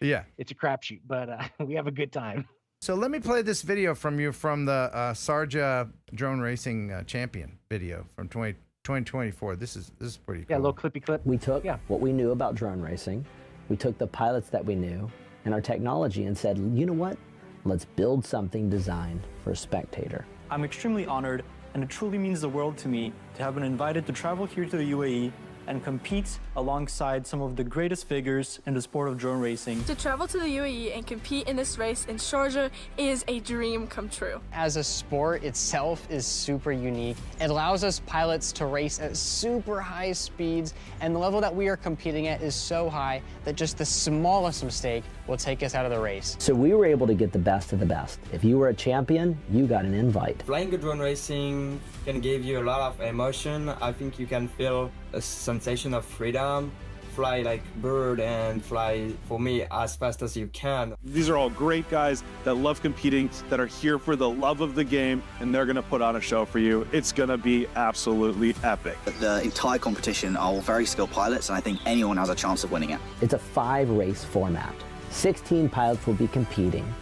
Yeah. It's a crapshoot, but we have a good time. So let me play this video from you from the Sarja drone racing champion video from 2024. This is pretty cool. Yeah, a little clippy clip. We took what we knew about drone racing, we took the pilots that we knew and our technology and said, you know what? Let's build something designed for a spectator. I'm extremely honored, and it truly means the world to me to have been invited to travel here to the UAE and compete alongside some of the greatest figures in the sport of drone racing. To travel to the UAE and compete in this race in Sharjah is a dream come true. As a sport itself is super unique. It allows us pilots to race at super high speeds, and the level that we are competing at is so high that just the smallest mistake will take us out of the race. So we were able to get the best of the best. If you were a champion, you got an invite. Flying a drone racing can give you a lot of emotion. I think you can feel a sensation of freedom, fly like bird and fly, for me, as fast as you can. These are all great guys that love competing, that are here for the love of the game, and they're gonna put on a show for you. It's gonna be absolutely epic. The entire competition are all very skilled pilots, and I think anyone has a chance of winning it. It's a 5-race format. 16 pilots will be competing,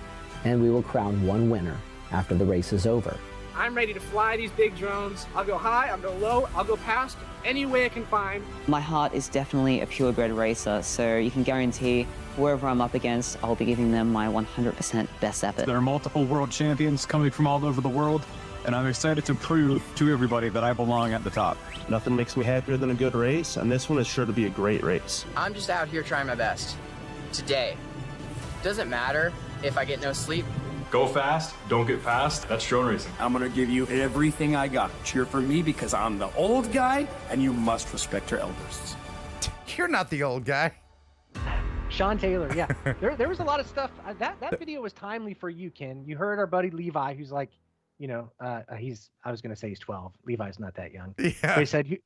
and we will crown one winner after the race is over. I'm ready to fly these big drones. I'll go high, I'll go low, I'll go past any way I can find. My heart is definitely a purebred racer, so you can guarantee whoever I'm up against, I'll be giving them my 100% best effort. There are multiple world champions coming from all over the world, and I'm excited to prove to everybody that I belong at the top. Nothing makes me happier than a good race, and this one is sure to be a great race. I'm just out here trying my best. Today. Doesn't matter if I get no sleep. Go fast, don't get fast. That's drone racing. I'm gonna give you everything I got. Cheer for me because I'm the old guy, and you must respect your elders. You're not the old guy. Sean Taylor, yeah. There was a lot of stuff. That video was timely for you, Ken. You heard our buddy Levi, who's like, I was going to say he's 12. Levi's not that young. Yeah. But he said,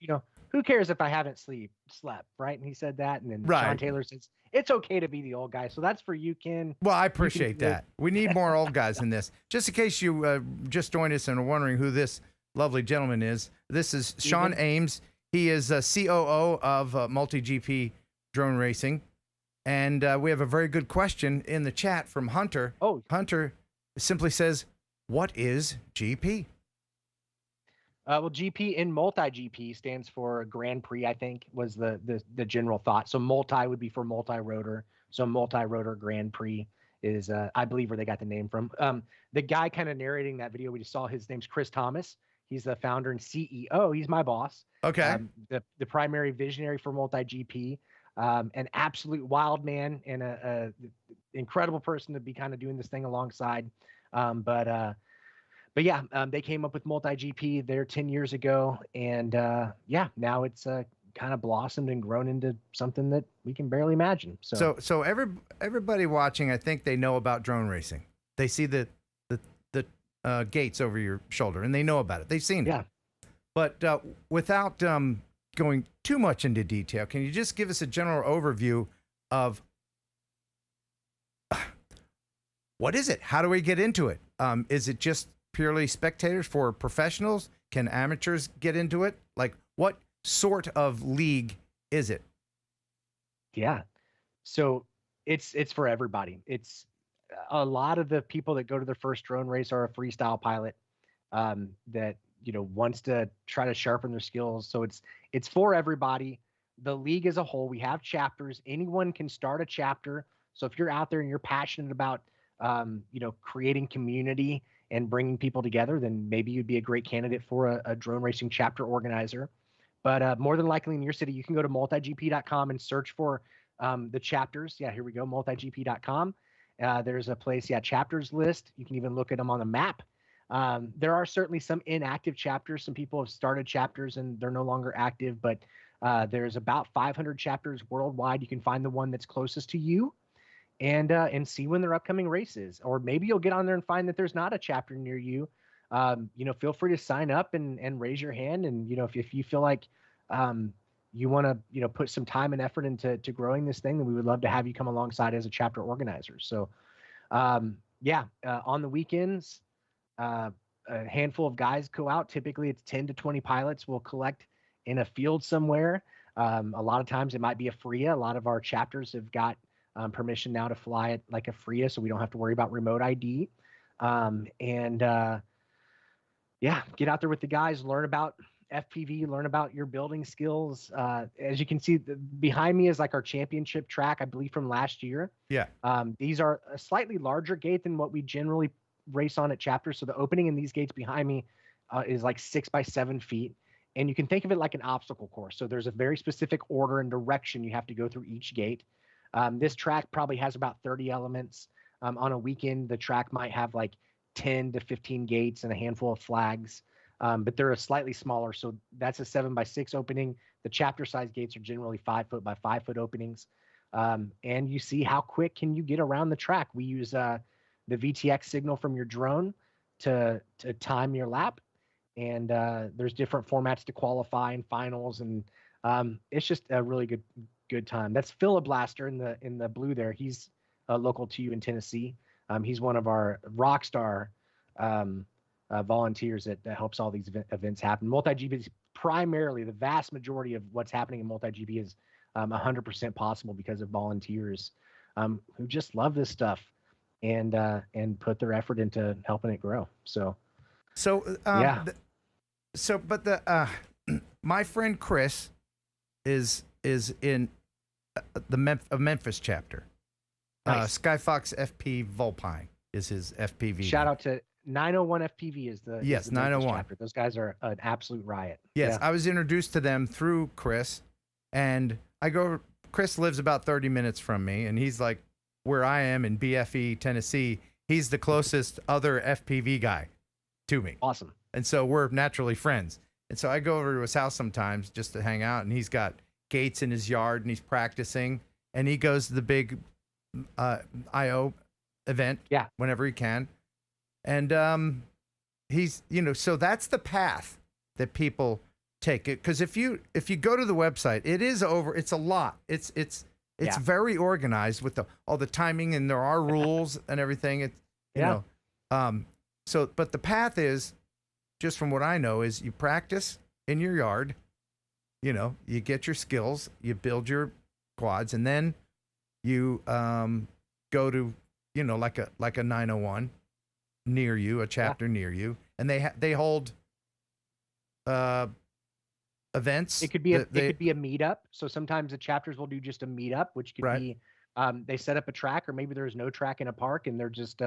who cares if I haven't slept, right? And he said that. And then Sean Taylor says, it's okay to be the old guy. So that's for you, Ken. Well, I appreciate that. We need more old guys in this. Just in case you just joined us and are wondering who this lovely gentleman is, this is Shawn Ames. He is COO of MultiGP Drone Racing. And we have a very good question in the chat from Hunter. Oh, Hunter simply says, what is GP? Well, GP in MultiGP stands for Grand Prix, I think, was the general thought. So multi would be for multi-rotor. So multi-rotor Grand Prix is, I believe, where they got the name from. The guy kind of narrating that video we just saw, his name's Chris Thomas. He's the founder and CEO. He's my boss. Okay. The primary visionary for MultiGP. An absolute wild man and a incredible person to be kind of doing this thing alongside. But yeah, they came up with MultiGP there 10 years ago, and now it's kind of blossomed and grown into something that we can barely imagine. So everybody watching, I think they know about drone racing. They see the gates over your shoulder, and they know about it. They've seen it. Yeah. But without going too much into detail, can you just give us a general overview of what is it? How do we get into it? Is it just purely spectators for professionals? Can amateurs get into it? Like, what sort of league is it? Yeah. So it's for everybody. It's a lot of the people that go to their first drone race are a freestyle pilot that wants to try to sharpen their skills. So it's for everybody. The league as a whole, we have chapters. Anyone can start a chapter. So if you're out there and you're passionate about creating community and bringing people together, then maybe you'd be a great candidate for a drone racing chapter organizer. But more than likely in your city, you can go to multigp.com and search for the chapters. Yeah, here we go, multigp.com. There's a place, chapters list. You can even look at them on the map. There are certainly some inactive chapters. Some people have started chapters and they're no longer active, but there's about 500 chapters worldwide. You can find the one that's closest to you and see when their upcoming race is. Or maybe you'll get on there and find that there's not a chapter near you. Feel free to sign up and raise your hand. And, if you feel like you want to, put some time and effort into growing this thing, then we would love to have you come alongside as a chapter organizer. So, on the weekends, a handful of guys go out. Typically it's 10 to 20 pilots will collect in a field somewhere. A lot of times it might be a FRIA. A lot of our chapters have got permission now to fly it like a FRIA, so we don't have to worry about remote ID. Yeah, get out there with the guys, learn about FPV, learn about your building skills. As you can see, behind me is like our championship track, I believe from last year. Yeah. These are a slightly larger gate than what we generally race on at chapters. So the opening in these gates behind me is like 6 by 7 feet. And you can think of it like an obstacle course. So there's a very specific order and direction you have to go through each gate. This track probably has about 30 elements. On a weekend, the track might have like 10 to 15 gates and a handful of flags. But they're a slightly smaller. So that's a 7 by 6 opening. The chapter size gates are generally 5 foot by 5 foot openings. And you see how quick can you get around the track. We use the VTX signal from your drone to time your lap. And there's different formats to qualify in finals. And it's just a really good time. That's Philiblaster in the blue there. He's local to you in Tennessee. He's one of our rock star volunteers that helps all these events happen. MultiGP is primarily, the vast majority of what's happening in MultiGP is 100% possible because of volunteers who just love this stuff and put their effort into helping it grow. Yeah. My friend Chris is in the Memphis chapter. Nice. Skyfox FP Vulpine is his FPV. Shout out to 901 FPV is the Yes, is the Memphis 901. chapter. Those guys are an absolute riot. Yes, Yeah. I was introduced to them through Chris, and Chris lives about 30 minutes from me, and he's like where I am in BFE, Tennessee. He's the closest other FPV guy to me. Awesome. And so we're naturally friends. And so I go over to his house sometimes just to hang out, and he's got gates in his yard, and he's practicing, and he goes to the big IO event whenever he can. And he's, so that's the path that people take it. Because if you go to the website, it's a lot. It's very organized with all the timing, and there are rules and everything. But the path is, just from what I know, is you practice in your yard, you get your skills, you build your quads, and then you go to, like a 901 near you, a chapter near you, and they hold events. It could be it could be a meetup. So sometimes the chapters will do just a meetup, which could be they set up a track, or maybe there's no track in a park, and they're just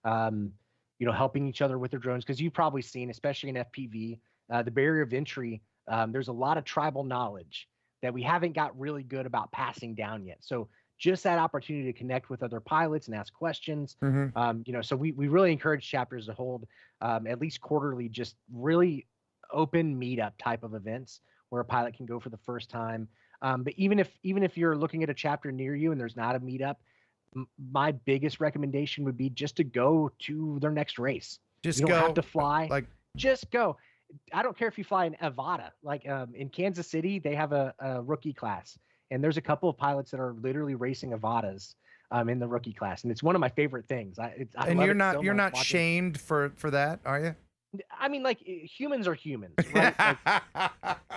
helping each other with their drones. Because you've probably seen, especially in FPV, the barrier of entry. There's a lot of tribal knowledge that we haven't got really good about passing down yet. So just that opportunity to connect with other pilots and ask questions. So we really encourage chapters to hold at least quarterly, just really open meetup type of events where a pilot can go for the first time. But even if you're looking at a chapter near you and there's not a meetup, my biggest recommendation would be just to go to their next race. You don't have to fly. Just go. I don't care if you fly in Avata. Like in Kansas City, they have a rookie class, and there's a couple of pilots that are literally racing Avatas in the rookie class, and it's one of my favorite things. And you're not shamed for that, are you? I mean, like, humans are humans, right?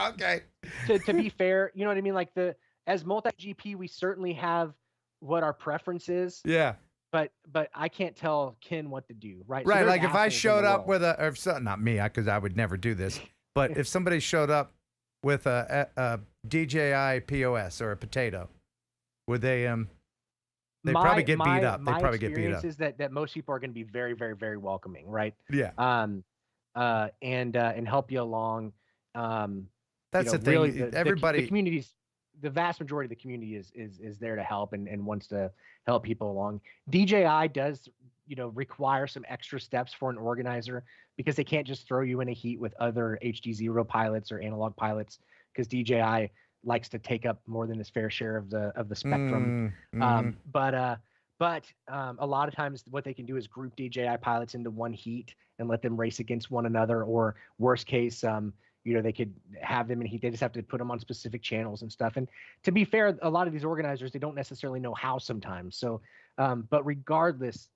Okay. To be fair, you know what I mean? Like, as MultiGP, we certainly have what our preference is. Yeah. But I can't tell Ken what to do, right? Right. So like if I showed up with not me, because I would never do this, but if somebody showed up with a DJI POS or a potato, would they probably get beat up. They probably get beat up. My experience is that most people are going to be very, very, very welcoming, right? Yeah. And help you along. That's the thing. Really, Everybody, the community's, the vast majority of the community is there to help and wants to help people along. DJI does, require some extra steps for an organizer, because they can't just throw you in a heat with other HD0 pilots or analog pilots, because DJI likes to take up more than his fair share of the spectrum. But a lot of times what they can do is group DJI pilots into one heat and let them race against one another, or worst case, they could have them in heat. They just have to put them on specific channels and stuff. And to be fair, a lot of these organizers, they don't necessarily know how sometimes. So, but regardless,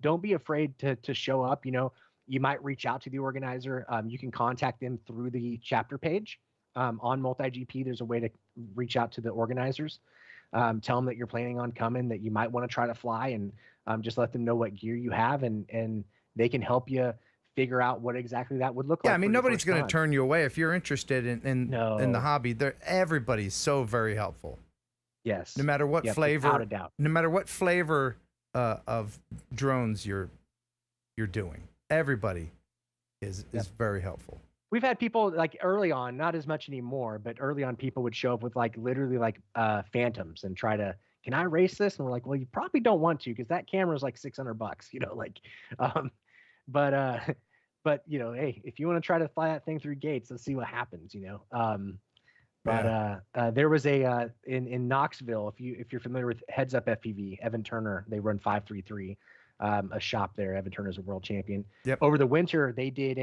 don't be afraid to show up. You might reach out to the organizer. You can contact them through the chapter page on MultiGP. There's a way to reach out to the organizers. Tell them that you're planning on coming, that you might want to try to fly, and just let them know what gear you have, and they can help you figure out what exactly that would look like. Yeah, I mean, nobody's going to turn you away if you're interested in the hobby. Everybody's so very helpful. Yes. No matter what flavor, without a doubt. No matter what flavor of drones you're doing, everybody is very helpful. We've had people like early on, not as much anymore, but early on people would show up with like literally like Phantoms and try to, can I race this? And we're like, well, you probably don't want to, because that camera is like $600, you know, like, but you know, hey, if you want to try to fly that thing through gates, let's see what happens, you know. There was a in Knoxville, if you're familiar with Heads Up FPV, Evan Turner, they run 533, a shop there. Evan Turner's a world champion. Yep. Over the winter, they did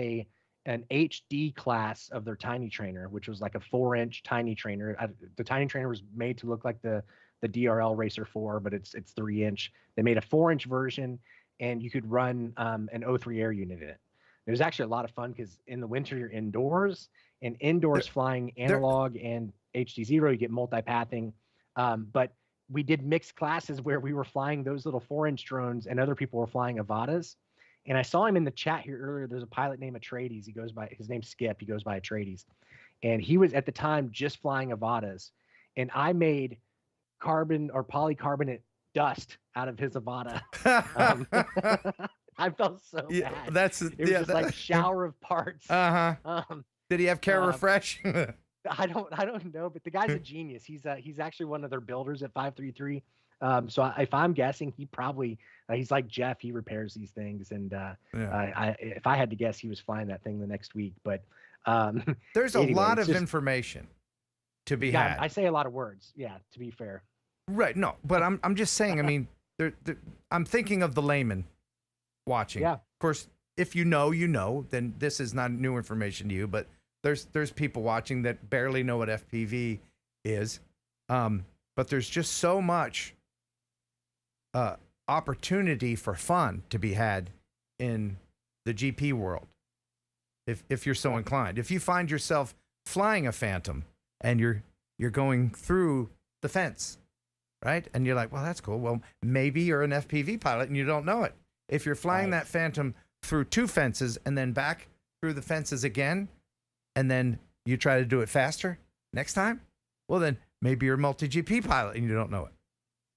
an HD class of their tiny trainer, which was like a 4-inch tiny trainer. The tiny trainer was made to look like the DRL Racer 4, but it's 3-inch. They made a 4-inch version, and you could run an O3 air unit in it. It was actually a lot of fun because in the winter you're indoors, and indoors flying analog and HD0, you get multi-pathing. But we did mixed classes where we were flying those little 4-inch drones and other people were flying Avadas. And I saw him in the chat here earlier. There's a pilot named Atreides. His name's Skip. He goes by Atreides. And he was at the time just flying Avadas. And I made carbon or polycarbonate dust out of his Avada. I felt so bad. It was just like a shower of parts. Did he have care refresh? I don't know, but the guy's a genius. He's actually one of their builders at 533. So if I'm guessing, he probably he's like Jeff. He repairs these things, and if I had to guess, he was flying that thing the next week. But there's a lot of information to be had. I say a lot of words. Yeah, to be fair. Right. No, but I'm just saying. I mean, I'm thinking of the layman watching. Yeah. Of course, if you know, then this is not new information to you. But there's people watching that barely know what FPV is. But there's just so much opportunity for fun to be had in the GP world, if you're so inclined. If you find yourself flying a Phantom and you're going through the fence, right? And you're like, well, that's cool. Well, maybe you're an FPV pilot and you don't know it. If you're flying that Phantom through 2 fences and then back through the fences again, and then you try to do it faster next time, well, then maybe you're a MultiGP pilot and you don't know it.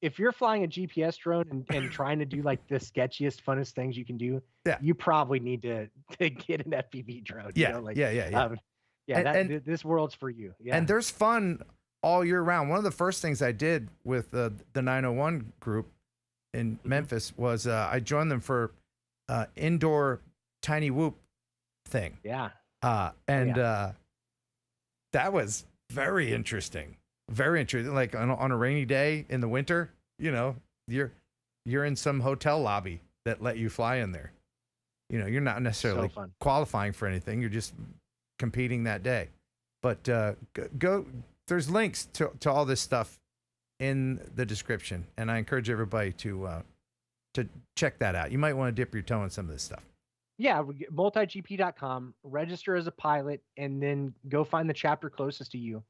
If you're flying a GPS drone and trying to do like the sketchiest, funnest things you can do, you probably need to get an FPV drone. Yeah, you know? Like, and this world's for you. Yeah. And there's fun all year round. One of the first things I did with the 901 group in Memphis was I joined them for indoor tiny whoop thing. Yeah. That was very interesting. Very interesting. Like on a rainy day in the winter, you know, you're in some hotel lobby that let you fly in there. You know, you're not necessarily qualifying for anything. You're just competing that day. But go. There's links to all this stuff in the description, and I encourage everybody to check that out. You might want to dip your toe in some of this stuff. Yeah, multigp.com, register as a pilot, and then go find the chapter closest to you.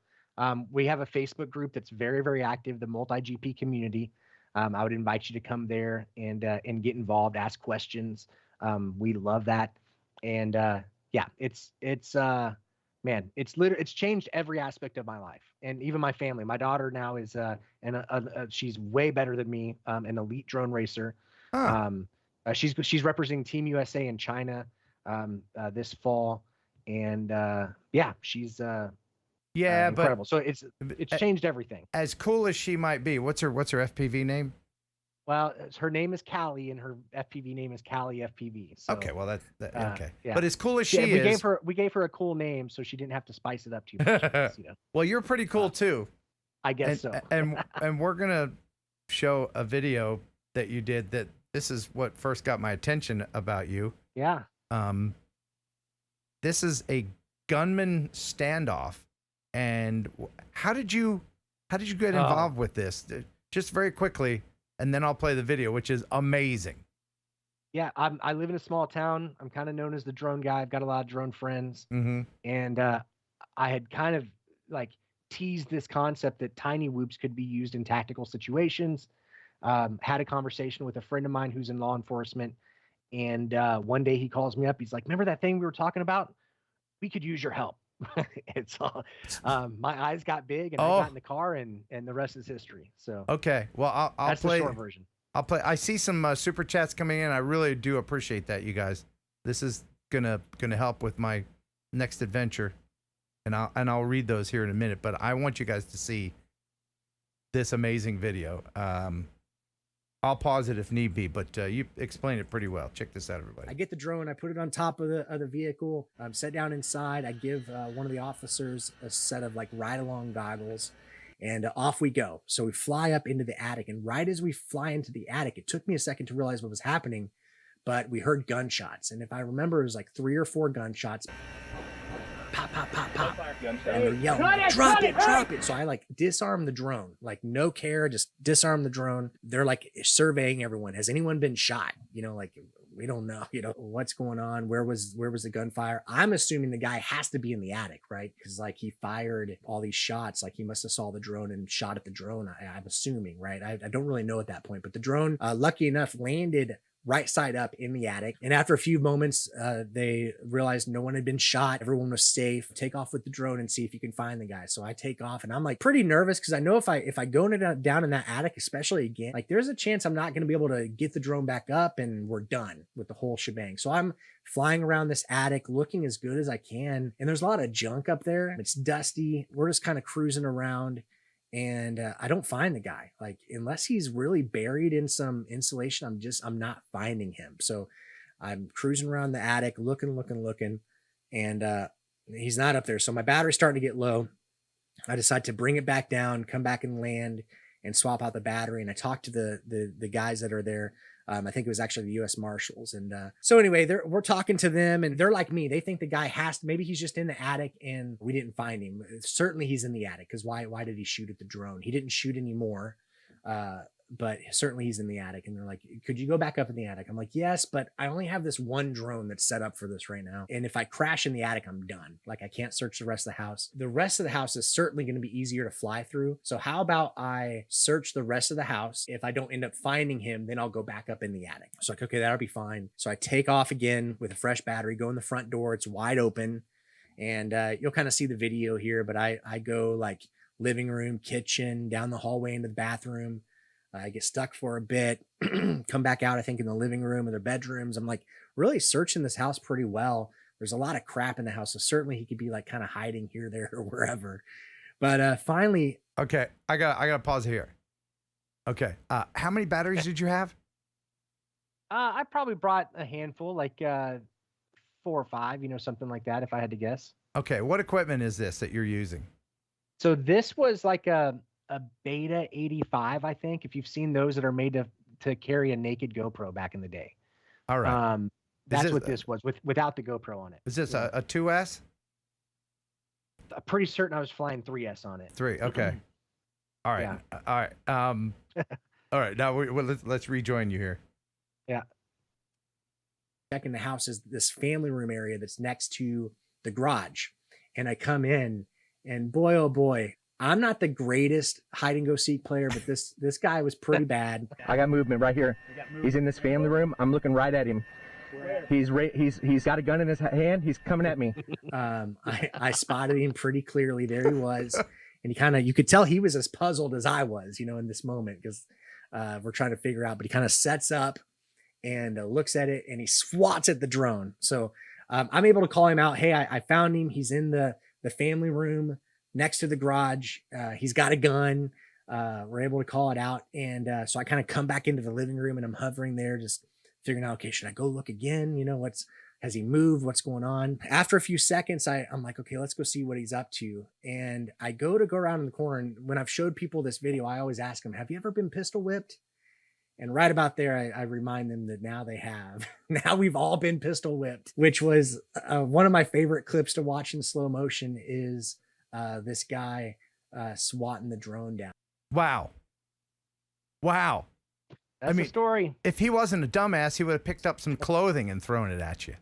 We have a Facebook group that's very, very active, the MultiGP community. I would invite you to come there and get involved, ask questions. We love that. And it's changed every aspect of my life, and even my family. My daughter now is she's way better than me, an elite drone racer. She's representing Team USA in China this fall, and she's incredible. So it's changed everything. As cool as she might be, what's her FPV name? Well, her name is Callie, and her FPV name is Callie FPV. So, okay, well okay. Yeah. But as cool as she is, we gave her a cool name so she didn't have to spice it up too much. You know. Well, you're pretty cool too. I guess so. and we're gonna show a video that you did. That this is what first got my attention about you. Yeah. This is a gunman standoff, and how did you get involved with this? Just very quickly. And then I'll play the video, which is amazing. Yeah, I live in a small town. I'm kind of known as the drone guy. I've got a lot of drone friends. Mm-hmm. And I had kind of like teased this concept that tiny whoops could be used in tactical situations. Had a conversation with a friend of mine who's in law enforcement. And one day he calls me up. He's like, remember that thing we were talking about? We could use your help. It's all, my eyes got big and I got in the car and the rest is history. So, okay. Well, I'll that's play the short version. I'll play. I see some super chats coming in. I really do appreciate that, you guys. This is gonna help with my next adventure, and I'll read those here in a minute. But I want you guys to see this amazing video. I'll pause it if need be, but you explained it pretty well. Check this out, everybody. I get the drone, I put it on top of the vehicle, sit down inside. I give one of the officers a set of like ride-along goggles, and off we go. So we fly up into the attic, and right as we fly into the attic, it took me a second to realize what was happening, but we heard gunshots. And if I remember, it was like 3 or 4 gunshots. Pop, pop, pop, pop. And they're yelling, drop it. So I like disarm the drone, like no care, just disarm the drone. They're like surveying everyone. Has anyone been shot? You know, like we don't know, you know, what's going on. Where was the gunfire? I'm assuming the guy has to be in the attic, right? Because like he fired all these shots, like he must have saw the drone and shot at the drone. I'm assuming, right? I don't really know at that point, but the drone, lucky enough, landed right side up in the attic. And after a few moments, they realized no one had been shot. Everyone was safe. Take off with the drone and see if you can find the guy. So I take off and I'm like pretty nervous because I know if I go down in that attic, especially again, like there's a chance I'm not going to be able to get the drone back up and we're done with the whole shebang. So I'm flying around this attic looking as good as I can. And there's a lot of junk up there. It's dusty. We're just kind of cruising around. And I don't find the guy, like, unless he's really buried in some insulation, I'm not finding him. So I'm cruising around the attic, looking, and he's not up there. So my battery's starting to get low. I decide to bring it back down, come back and land and swap out the battery. And I talked to the guys that are there. I think it was actually the U.S. Marshals. And so anyway, we're talking to them and they're like me. They think the guy maybe he's just in the attic and we didn't find him. Certainly he's in the attic because why did he shoot at the drone? He didn't shoot anymore. But certainly he's in the attic. And they're like, could you go back up in the attic? I'm like, yes, but I only have this one drone that's set up for this right now. And if I crash in the attic, I'm done. Like I can't search the rest of the house. The rest of the house is certainly going to be easier to fly through. So how about I search the rest of the house? If I don't end up finding him, then I'll go back up in the attic. So like, okay, that'll be fine. So I take off again with a fresh battery, go in the front door. It's wide open. And you'll kind of see the video here, but I go like living room, kitchen, down the hallway into the bathroom. I get stuck for a bit, come back out, I think in the living room or their bedrooms. I'm like really searching this house pretty well. There's a lot of crap in the house. So certainly he could be like kind of hiding here, there, or wherever. But finally. Okay. I got to pause here. Okay. How many batteries did you have? I probably brought a handful, like 4 or 5, you know, something like that, if I had to guess. Okay. What equipment is this that you're using? So this was like a Beta 85, I think, if you've seen those that are made to carry a naked GoPro back in the day. All right. That's what this was without the GoPro on it. Is this a 2S? I'm pretty certain I was flying 3S on it. 3. Okay. All right. Yeah. All right. All right. Now let's rejoin you here. Yeah. Back in the house is this family room area that's next to the garage. And I come in and boy, oh boy, I'm not the greatest hide and go seek player, but this guy was pretty bad. I got movement right here. He's in this family room. I'm looking right at him. He's got a gun in his hand. He's coming at me. I spotted him pretty clearly. There he was. And you could tell he was as puzzled as I was, you know, in this moment, because we're trying to figure out, but he kind of sets up and looks at it and he swats at the drone. So I'm able to call him out. Hey, I found him. He's in the family room next to the garage. He's got a gun. We're able to call it out. And so I kind of come back into the living room and I'm hovering there, just figuring out, okay, should I go look again? You know, has he moved? What's going on? After a few seconds, I'm like, okay, let's go see what he's up to. And I go around in the corner. And when I've showed people this video, I always ask them, have you ever been pistol whipped? And right about there, I remind them that now they have. Now we've all been pistol whipped, which was one of my favorite clips to watch in slow motion is this guy swatting the drone down. Wow. That's the story. If he wasn't a dumbass, he would have picked up some clothing and thrown it at you.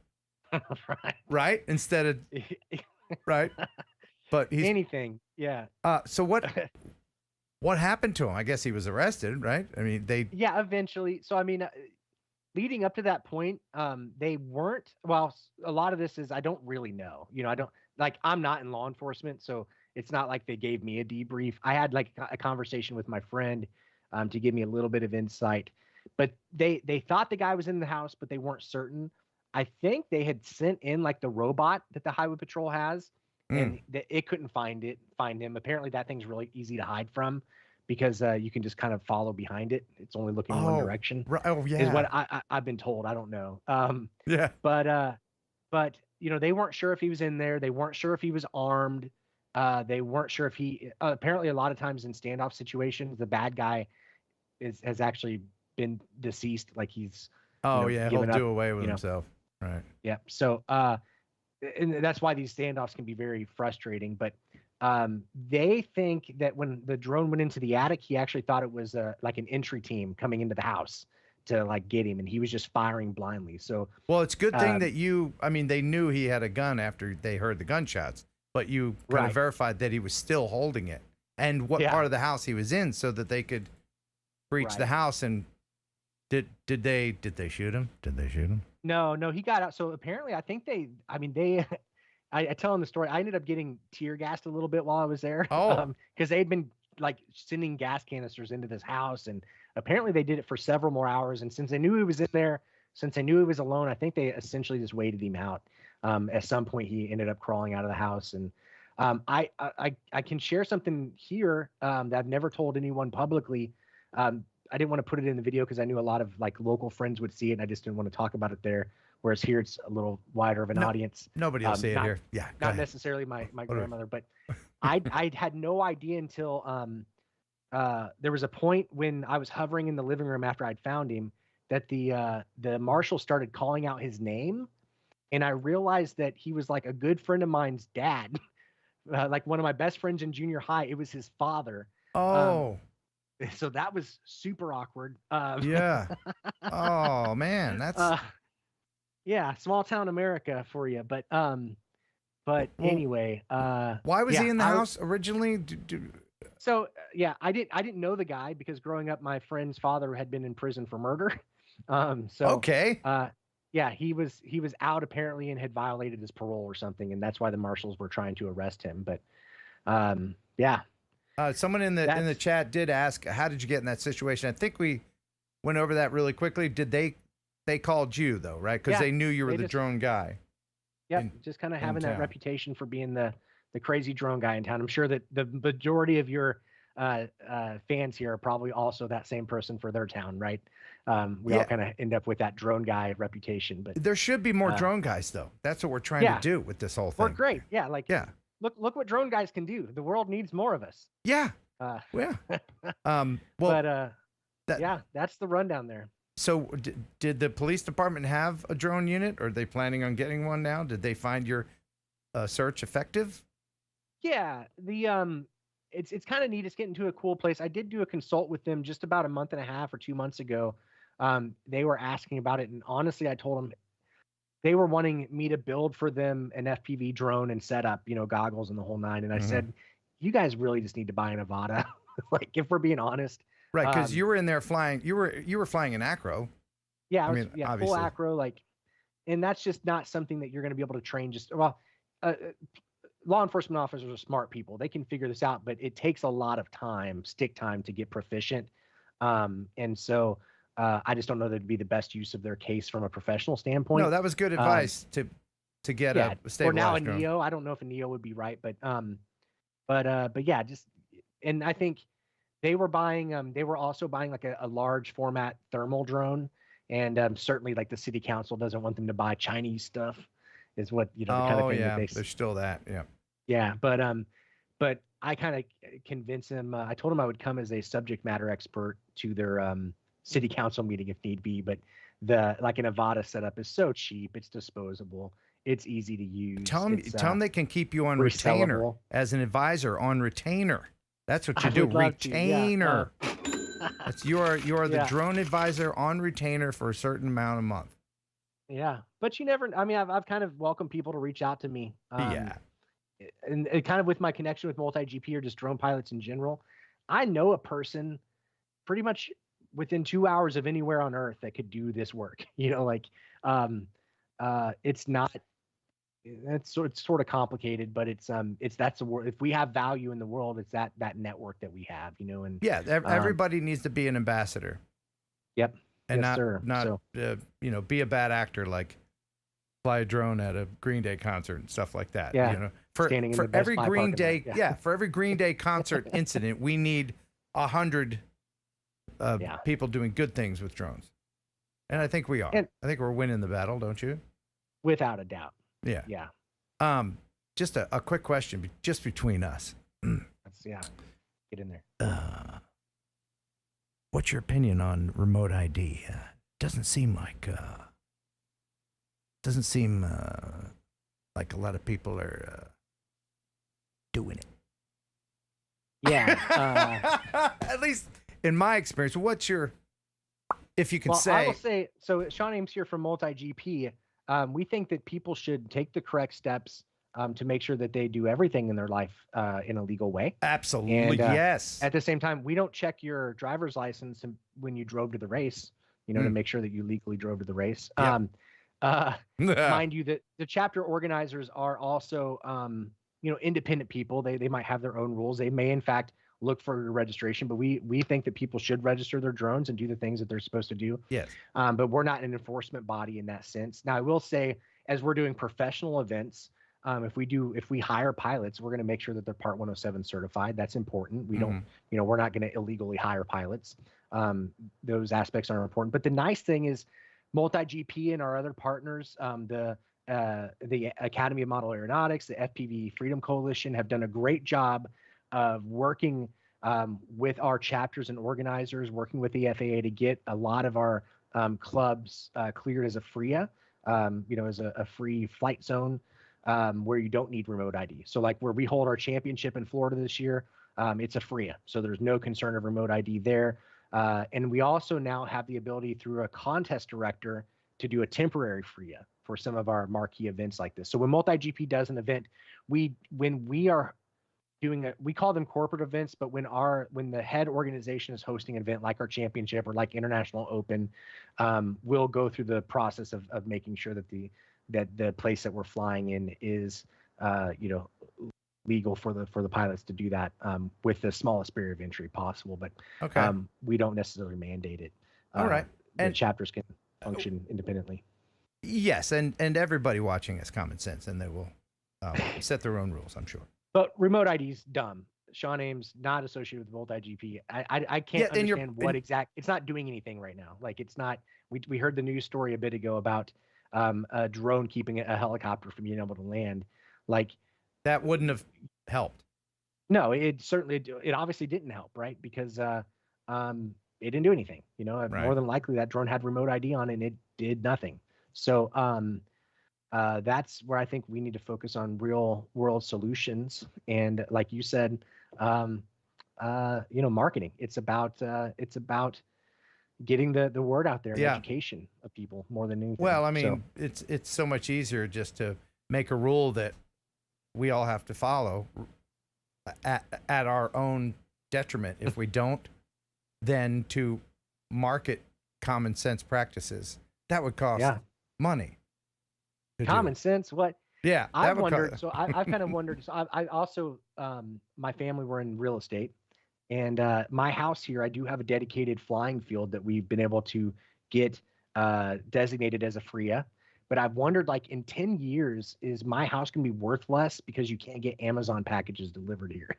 Right. Right? Instead of, right? But he's anything. Yeah. So what happened to him? I guess he was arrested, right? I mean, Yeah, eventually. So I mean, leading up to that point, they weren't. Well, a lot of this is I don't really know. You know, I don't like. I'm not in law enforcement, so it's not like they gave me a debrief. I had like a conversation with my friend to give me a little bit of insight. But they thought the guy was in the house, but they weren't certain. I think they had sent in like the robot that the Highway Patrol has, and it couldn't find him. Apparently, that thing's really easy to hide from because you can just kind of follow behind it. It's only looking one direction. Right. Oh, yeah. Is what I've been told. I don't know. Yeah. But you know, they weren't sure if he was in there. They weren't sure if he was armed. They weren't sure if he. Apparently, a lot of times in standoff situations, the bad guy has actually been deceased. Like he's. Oh, you know, yeah. He'll do away with himself. Right. Yeah. So, and that's why these standoffs can be very frustrating. But they think that when the drone went into the attic, he actually thought it was like an entry team coming into the house to like get him, and he was just firing blindly. So, well, it's a good thing that they knew he had a gun after they heard the gunshots, but you kind of verified that he was still holding it and what part of the house he was in, so that they could breach the house. And did they shoot him? Did they shoot him? No, he got out. So apparently, I think I tell them the story. I ended up getting tear gassed a little bit while I was there. Because they'd been like sending gas canisters into this house, and apparently they did it for several more hours. And since they knew he was in there, since they knew he was alone, I think they essentially just waited him out. At some point, he ended up crawling out of the house, and I can share something here that I've never told anyone publicly. I didn't want to put it in the video because I knew a lot of like local friends would see it, and I just didn't want to talk about it there. Whereas here it's a little wider of an audience. Nobody will see it here. Yeah, not necessarily my grandmother, but I had no idea until there was a point when I was hovering in the living room after I'd found him that the marshal started calling out his name, and I realized that he was like a good friend of mine's dad, like one of my best friends in junior high. It was his father. So that was super awkward. Yeah. Oh man, that's yeah, small town America for you. But anyway, why was he in the house originally? So yeah, I didn't know the guy because growing up, my friend's father had been in prison for murder. Yeah, he was out apparently and had violated his parole or something, and that's why the marshals were trying to arrest him. But yeah. Someone in the chat did ask, how did you get in that situation? I think we went over that really quickly. Did they called you though, right? Because they knew you were the drone guy. Yeah, just kind of having that reputation for being the crazy drone guy in town. I'm sure that the majority of your fans here are probably also that same person for their town, right? We all kind of end up with that drone guy reputation. But there should be more drone guys though. That's what we're trying to do with this whole thing. We're great. Yeah, Look what drone guys can do. The world needs more of us. Yeah. That's the rundown there. So did the police department have a drone unit? Or are they planning on getting one now? Did they find your search effective? Yeah, it's kind of neat. It's getting to a cool place. I did do a consult with them just about a month and a half or 2 months ago. They were asking about it, and honestly, I told them they were wanting me to build for them an FPV drone and set up, goggles and the whole nine. And I said, you guys really just need to buy an Avata. Like, if we're being honest. Right. Because you were in there flying, you were flying an acro. Yeah. Full acro. And that's just not something that you're going to be able to train. Law enforcement officers are smart people. They can figure this out, but it takes a lot of stick time to get proficient. And so, I just don't know that it'd be the best use of their case from a professional standpoint. No, that was good advice to get a stabilized or now a drone. Neo. I don't know if a Neo would be right, but yeah, and I think they were buying. They were also buying like a large format thermal drone, and certainly like the city council doesn't want them to buy Chinese stuff. Is what the kind of thing that they. There's still that. Yeah. Yeah, but I kind of convinced them. I told them I would come as a subject matter expert to their city council meeting if need be, but like an Avata setup is so cheap, it's disposable, it's easy to use. Tell them they can keep you on retainer as an advisor on retainer. That's what you do, retainer. You are the drone advisor on retainer for a certain amount a month. Yeah, but you never. I mean, I've kind of welcomed people to reach out to me. and kind of with my connection with MultiGP or just drone pilots in general, I know a person pretty much within 2 hours of anywhere on Earth that could do this work. It's not. It's sort of complicated, but it's that's the world. If we have value in the world, it's that network that we have, and yeah, everybody needs to be an ambassador. Yep. And yes, not be a bad actor, like fly a drone at a Green Day concert and stuff like that. Yeah. For every Green Day, for every Green Day concert incident, we need 100 people doing good things with drones. And I think we are. I think we're winning the battle, don't you? Without a doubt. Yeah. Yeah. Just a quick question, just between us. Get in there. What's your opinion on remote ID? Doesn't seem like a lot of people are doing it. Yeah. At least in my experience. What's your, if you can say? I will say, so Shawn Ames here from MultiGP. We think that people should take the correct steps to make sure that they do everything in their life in a legal way. Absolutely, and, yes. At the same time, we don't check your driver's license when you drove to the race, to make sure that you legally drove to the race. Yep. Mind you, that the chapter organizers are also, independent people. They might have their own rules. They may, in fact, look for your registration, but we think that people should register their drones and do the things that they're supposed to do. Yes. But we're not an enforcement body in that sense. Now, I will say, as we're doing professional events, if we hire pilots, we're going to make sure that they're Part 107 certified. That's important. We don't, we're not going to illegally hire pilots. Those aspects are important. But the nice thing is MultiGP and our other partners, the Academy of Model Aeronautics, the FPV Freedom Coalition have done a great job of working with our chapters and organizers, working with the FAA to get a lot of our clubs cleared as a FRIA, as a free flight zone where you don't need remote ID. So like where we hold our championship in Florida this year, it's a FRIA. So there's no concern of remote ID there. And we also now have the ability through a contest director to do a temporary FRIA for some of our marquee events like this. So when MultiGP does an event, when we are doing we call them corporate events, but when the head organization is hosting an event like our championship or like International Open, we'll go through the process of making sure that the place that we're flying in is legal for the pilots to do that with the smallest barrier of entry possible. But we don't necessarily mandate it. All right. And chapters can function independently. Yes, and everybody watching has common sense, and they will set their own rules, I'm sure. But remote ID is dumb. Shawn Ames, not associated with MultiGP. I can't understand what it's not doing anything right now. Like it's not, we heard the news story a bit ago about a drone keeping a helicopter from being able to land. Like that wouldn't have helped. No, it obviously didn't help, right? Because it didn't do anything. More than likely that drone had remote ID on it and it did nothing. So that's where I think we need to focus on real world solutions. And like you said, marketing. It's about getting the word out there and education of people more than anything. Well, I mean, it's so much easier just to make a rule that we all have to follow at our own detriment if we don't, than to market common sense practices. That would cost money. Common sense? What? Yeah. I've wondered. So I've kind of wondered. So I also, my family were in real estate, and my house here, I do have a dedicated flying field that we've been able to get designated as a FRIA. But I've wondered, like in 10 years, is my house going to be worth less because you can't get Amazon packages delivered here?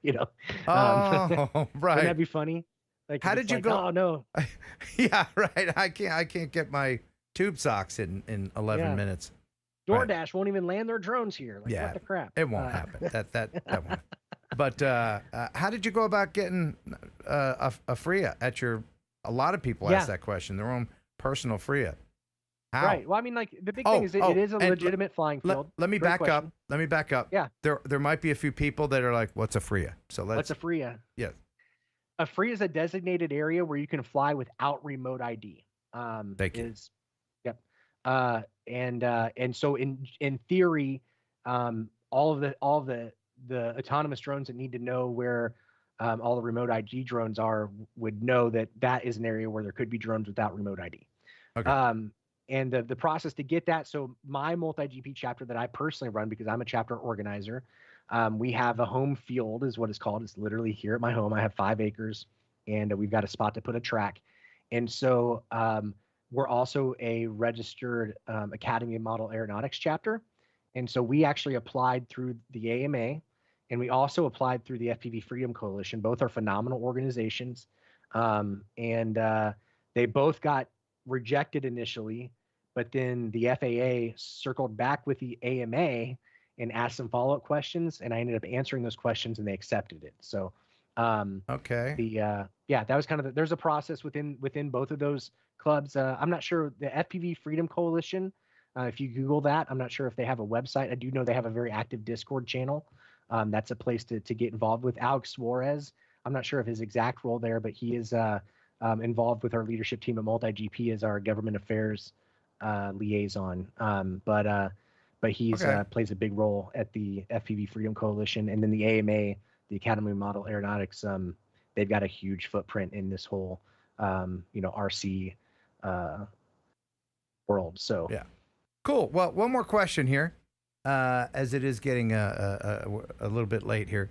Oh, right. Wouldn't that be funny? Like, how did you go? Oh no. Yeah, right. I can't get my tube socks in 11 minutes. DoorDash won't even land their drones here. Like, what the crap? It won't happen. That won't. But how did you go about getting a FRIA at your? A lot of people ask that question. Their own personal FRIA. How? Right. Well, I mean, like the big thing is it is a legitimate flying field. Let me back up. Let me back up. Yeah. There might be a few people that are like, "What's a FRIA?" So what's a FRIA? Yes. A FRIA is a designated area where you can fly without remote ID. Thank you. Yep. And so in theory, all of the the autonomous drones that need to know where all the remote ID drones are would know that that is an area where there could be drones without remote ID. Okay. And the process to get that, so my MultiGP chapter that I personally run, because I'm a chapter organizer, we have a home field is what it's called. It's literally here at my home. I have 5 acres, and we've got a spot to put a track. And so we're also a registered Academy of Model Aeronautics chapter. And so we actually applied through the AMA, and we also applied through the FPV Freedom Coalition. Both are phenomenal organizations. They both got rejected initially, but then the FAA circled back with the AMA and asked some follow-up questions, and I ended up answering those questions, and they accepted it. So okay. that was kind of there's a process within both of those clubs. I'm not sure the FPV Freedom Coalition, if you Google that, I'm not sure if they have a website. I do know they have a very active Discord channel. That's a place to get involved with. Alex Suarez, I'm not sure of his exact role there, but he is involved with our leadership team at MultiGP as our government affairs liaison. But he's plays a big role at the FPV Freedom Coalition, and then the AMA, the Academy of Model Aeronautics. They've got a huge footprint in this whole RC world. So yeah, cool. Well, one more question here, as it is getting a little bit late here.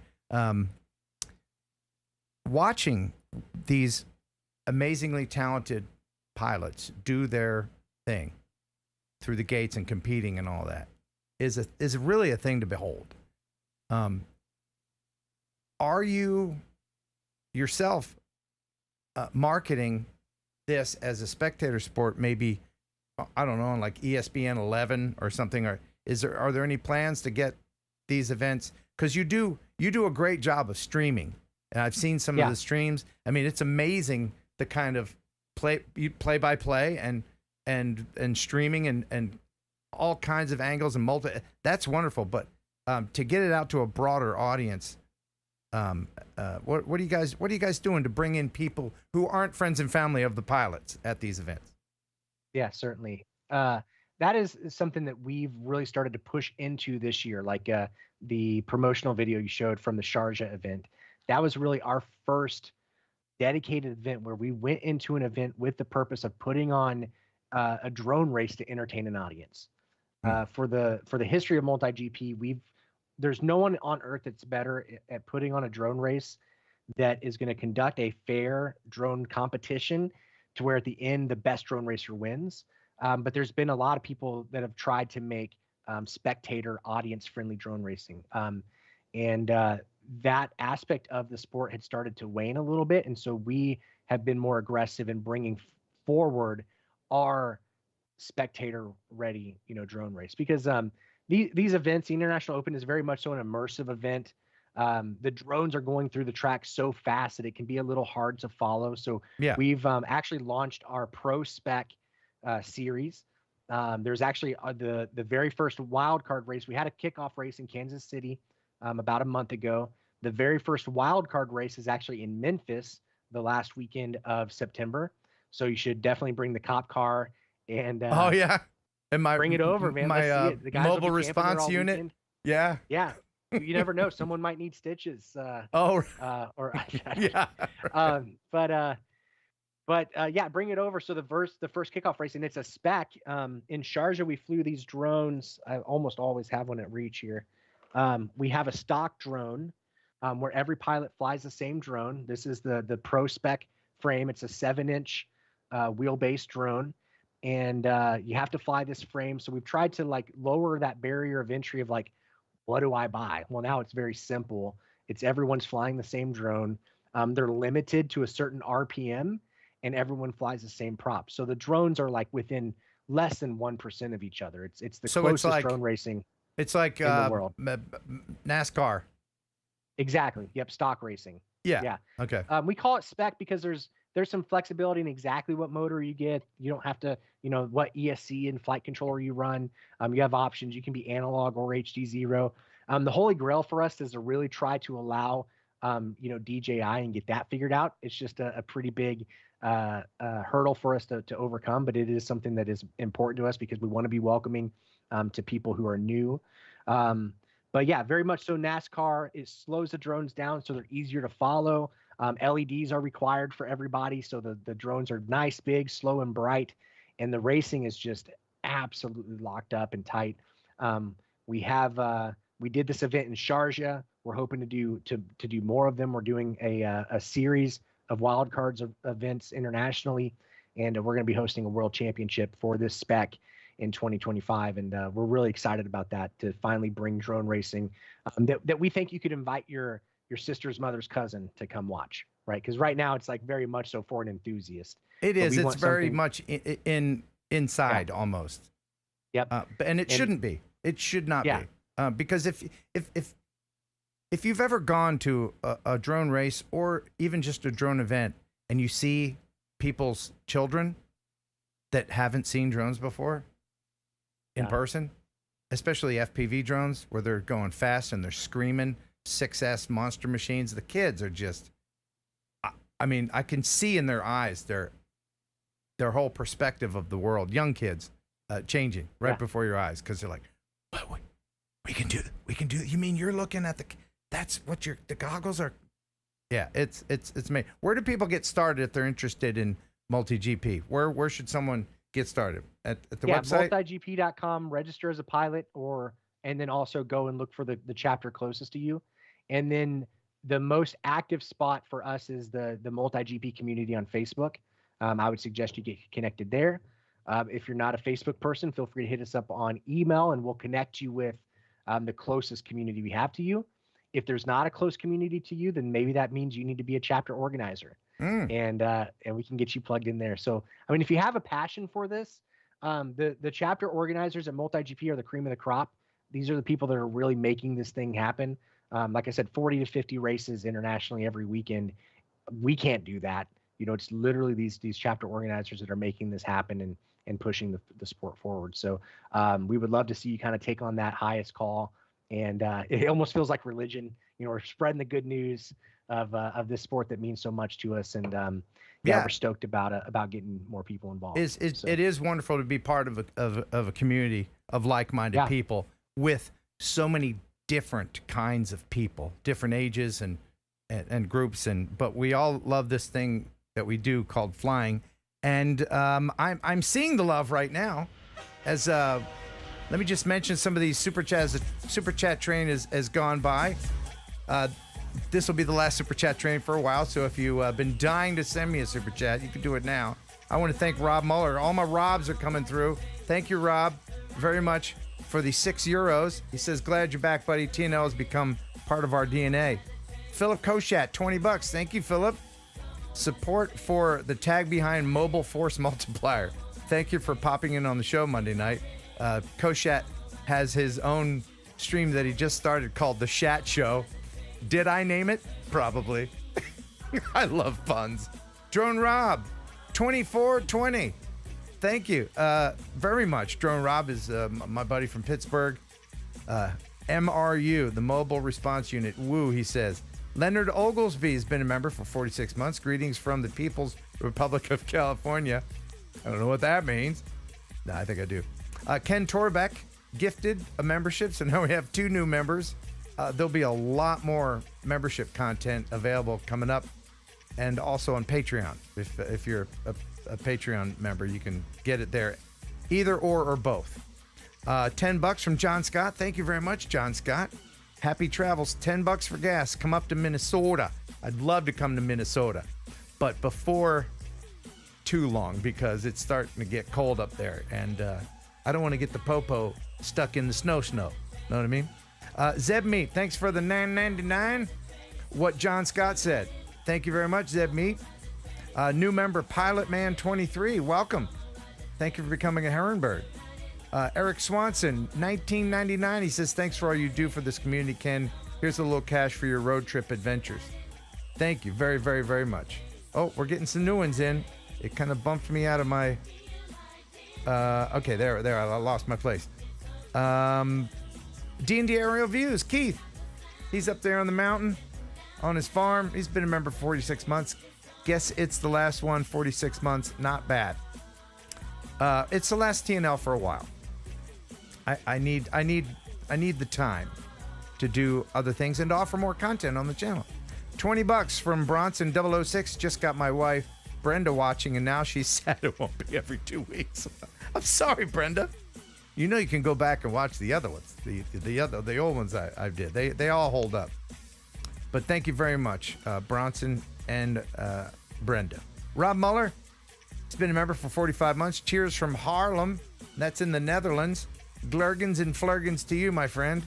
Watching these amazingly talented pilots do their thing through the gates and competing and all that is really a thing to behold. Are you yourself marketing this as a spectator sport? Maybe, I don't know, on like ESPN 11 or something, or are there any plans to get these events? Because you do a great job of streaming, and I've seen some of the streams. I mean, it's amazing the kind of play by play and streaming and all kinds of angles and that's wonderful. But to get it out to a broader audience, what are you guys doing to bring in people who aren't friends and family of the pilots at these events? Yeah, certainly. That is something that we've really started to push into this year. Like the promotional video you showed from the Sharjah event, that was really our first dedicated event where we went into an event with the purpose of putting on a drone race to entertain an audience. For the history of MultiGP, there's no one on earth that's better at putting on a drone race that is going to conduct a fair drone competition to where at the end the best drone racer wins. But there's been a lot of people that have tried to make spectator audience friendly drone racing. That aspect of the sport had started to wane a little bit. And so we have been more aggressive in bringing forward our spectator ready, drone race, because these events, the International Open is very much so an immersive event. The drones are going through the track so fast that it can be a little hard to follow. So we've actually launched our Pro Spec series. There's actually the very first wild card race. We had a kickoff race in Kansas City about a month ago. The very first wild card race is actually in Memphis the last weekend of September. So you should definitely bring the cop car and and bring it over, man. My Let's see it. The guys will mobile be camping there response all unit. weekend. Yeah. You never know. Someone might need stitches. Bring it over. So the first kickoff race, and it's a spec. In Sharjah, we flew these drones. I almost always have one at reach here. We have a stock drone where every pilot flies the same drone. This is the Pro Spec frame. It's a 7-inch wheelbase drone, and you have to fly this frame. So we've tried to lower that barrier of entry of what do I buy? Well, now it's very simple. It's everyone's flying the same drone. They're limited to a certain RPM, and everyone flies the same prop. So the drones are within less than 1% of each other. It's the closest drone racing. It's like in the world. NASCAR. Exactly. Yep. Stock racing. Yeah. Okay. We call it spec because there's some flexibility in exactly what motor you get. You don't have to, what ESC and flight controller you run. You have options. You can be analog or HD0. The holy grail for us is to really try to allow, DJI and get that figured out. It's just a pretty big hurdle for us to overcome, but it is something that is important to us because we want to be welcoming to people who are new. But yeah, very much so NASCAR. It slows the drones down so they're easier to follow. LEDs are required for everybody, so the drones are nice, big, slow, and bright, and the racing is just absolutely locked up and tight. We did this event in Sharjah. We're hoping to do more of them. We're doing a series of wildcards events internationally, and we're going to be hosting a world championship for this spec in 2025, and we're really excited about that, to finally bring drone racing that we think you could invite your sister's mother's cousin to come watch, right? Because right now it's like very much so for an enthusiast. It is. It's very much inside almost. Yep. And it shouldn't be. It should not be. Because if you've ever gone to a drone race or even just a drone event and you see people's children that haven't seen drones before in person, especially FPV drones where they're going fast and they're screaming 6S monster machines, the kids are just, I mean, I can see in their eyes their whole perspective of the world, young kids changing right before your eyes, because they're like, what? We can do it. You mean you're looking at that's what the goggles are? Yeah, it's amazing. Where do people get started if they're interested in MultiGP? Where should someone get started? At the website? multigp.com, register as a pilot, and then also go and look for the chapter closest to you. And then the most active spot for us is the MultiGP community on Facebook. I would suggest you get connected there. If you're not a Facebook person, feel free to hit us up on email and we'll connect you with the closest community we have to you. If there's not a close community to you, then maybe that means you need to be a chapter organizer, and we can get you plugged in there. So, I mean, if you have a passion for this, the chapter organizers at MultiGP are the cream of the crop. These are the people that are really making this thing happen. Like I said, 40 to 50 races internationally every weekend. We can't do that. You know, it's literally these chapter organizers that are making this happen and pushing the sport forward. So we would love to see you kind of take on that highest call. And it almost feels like religion. You know, we're spreading the good news of this sport that means so much to us. And we're stoked about getting more people involved. It is wonderful to be part of a community of like-minded people with so many different kinds of people, different ages and groups, but we all love this thing that we do called flying. And I'm seeing the love right now as let me just mention some of these super chats. The super chat train has gone by. This will be the last super chat train for a while, so if you've been dying to send me a super chat, you can do it now. I want to thank Rob Muller. All my Robs are coming through. Thank you, Rob, very much for the €6. He says, glad you're back, buddy. TNL has become part of our DNA. Philip Koshat, $20. Thank you, Philip. Support for the tag behind Mobile Force Multiplier. Thank you for popping in on the show Monday night. Koshat has his own stream that he just started called The Shat Show. Did I name it? Probably. I love puns. Drone Rob, 2420. Thank you very much. Drone Rob is my buddy from Pittsburgh. MRU, the Mobile Response Unit. Woo, he says. Leonard Oglesby has been a member for 46 months. Greetings from the People's Republic of California. I don't know what that means. No, I think I do. Ken Torbeck gifted a membership, so now we have 2 new members. There'll be a lot more membership content available coming up, and also on Patreon. If you're a Patreon member, you can get it there, either or both. $10 from John Scott. Thank you very much, John Scott. Happy travels. $10 for gas. Come up to Minnesota. I'd love to come to Minnesota, but before too long, because it's starting to get cold up there, and I don't want to get the popo stuck in the snow. Know what I mean? Zeb Meat, thanks for the $9.99. What John Scott said. Thank you very much, Zeb Meat. New member Pilot Man 23, welcome. Thank you for becoming a Heron Bird. Eric Swanson, $19.99. He says, thanks for all you do for this community, Ken. Here's a little cash for your road trip adventures. Thank you very, very, very much. Oh, we're getting some new ones in. It kind of bumped me out of my... okay, there, I lost my place. D&D Aerial Views, Keith. He's up there on the mountain, on his farm. He's been a member for 46 months. Guess it's the last one, 46 months. Not bad. It's the last TNL for a while. I need the time. to do other things and to offer more content on the channel. $20 from Bronson 006. Just got my wife Brenda watching, and now she's sad it won't be every 2 weeks. I'm sorry, Brenda. You know you can go back and watch the other ones, the old ones I did. They all hold up. But thank you very much, Bronson and Brenda. Rob Muller, he's been a member for 45 months. Cheers from Haarlem. That's in the Netherlands. Glurgens and flurgens to you, my friend.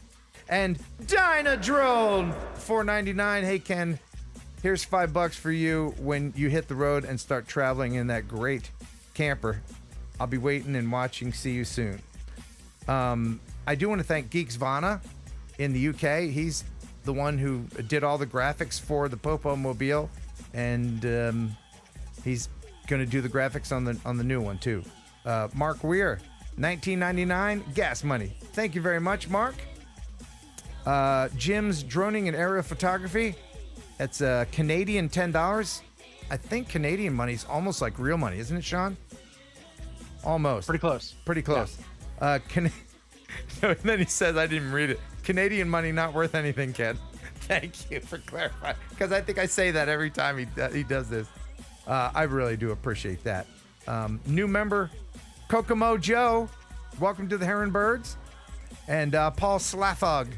And Dynadrone, $4.99. Hey, Ken, here's $5 for you when you hit the road and start traveling in that great camper. I'll be waiting and watching. See you soon. I do want to thank Geeks Vana in the UK. He's the one who did all the graphics for the Popo Mobile, and he's going to do the graphics on the new one too. Mark Weir, $19.99 gas money. Thank you very much, Mark. Jim's Droning and Aerial Photography. That's Canadian $10. I think Canadian money is almost like real money, isn't it, Sean? Almost. Pretty close. Pretty close. Yeah. And then he says, I didn't read it. Canadian money not worth anything, Ken. Thank you for clarifying. Because I think I say that every time he does this. I really do appreciate that. New member, Kokomo Joe. Welcome to the Heron Birds. And Paul Slathog.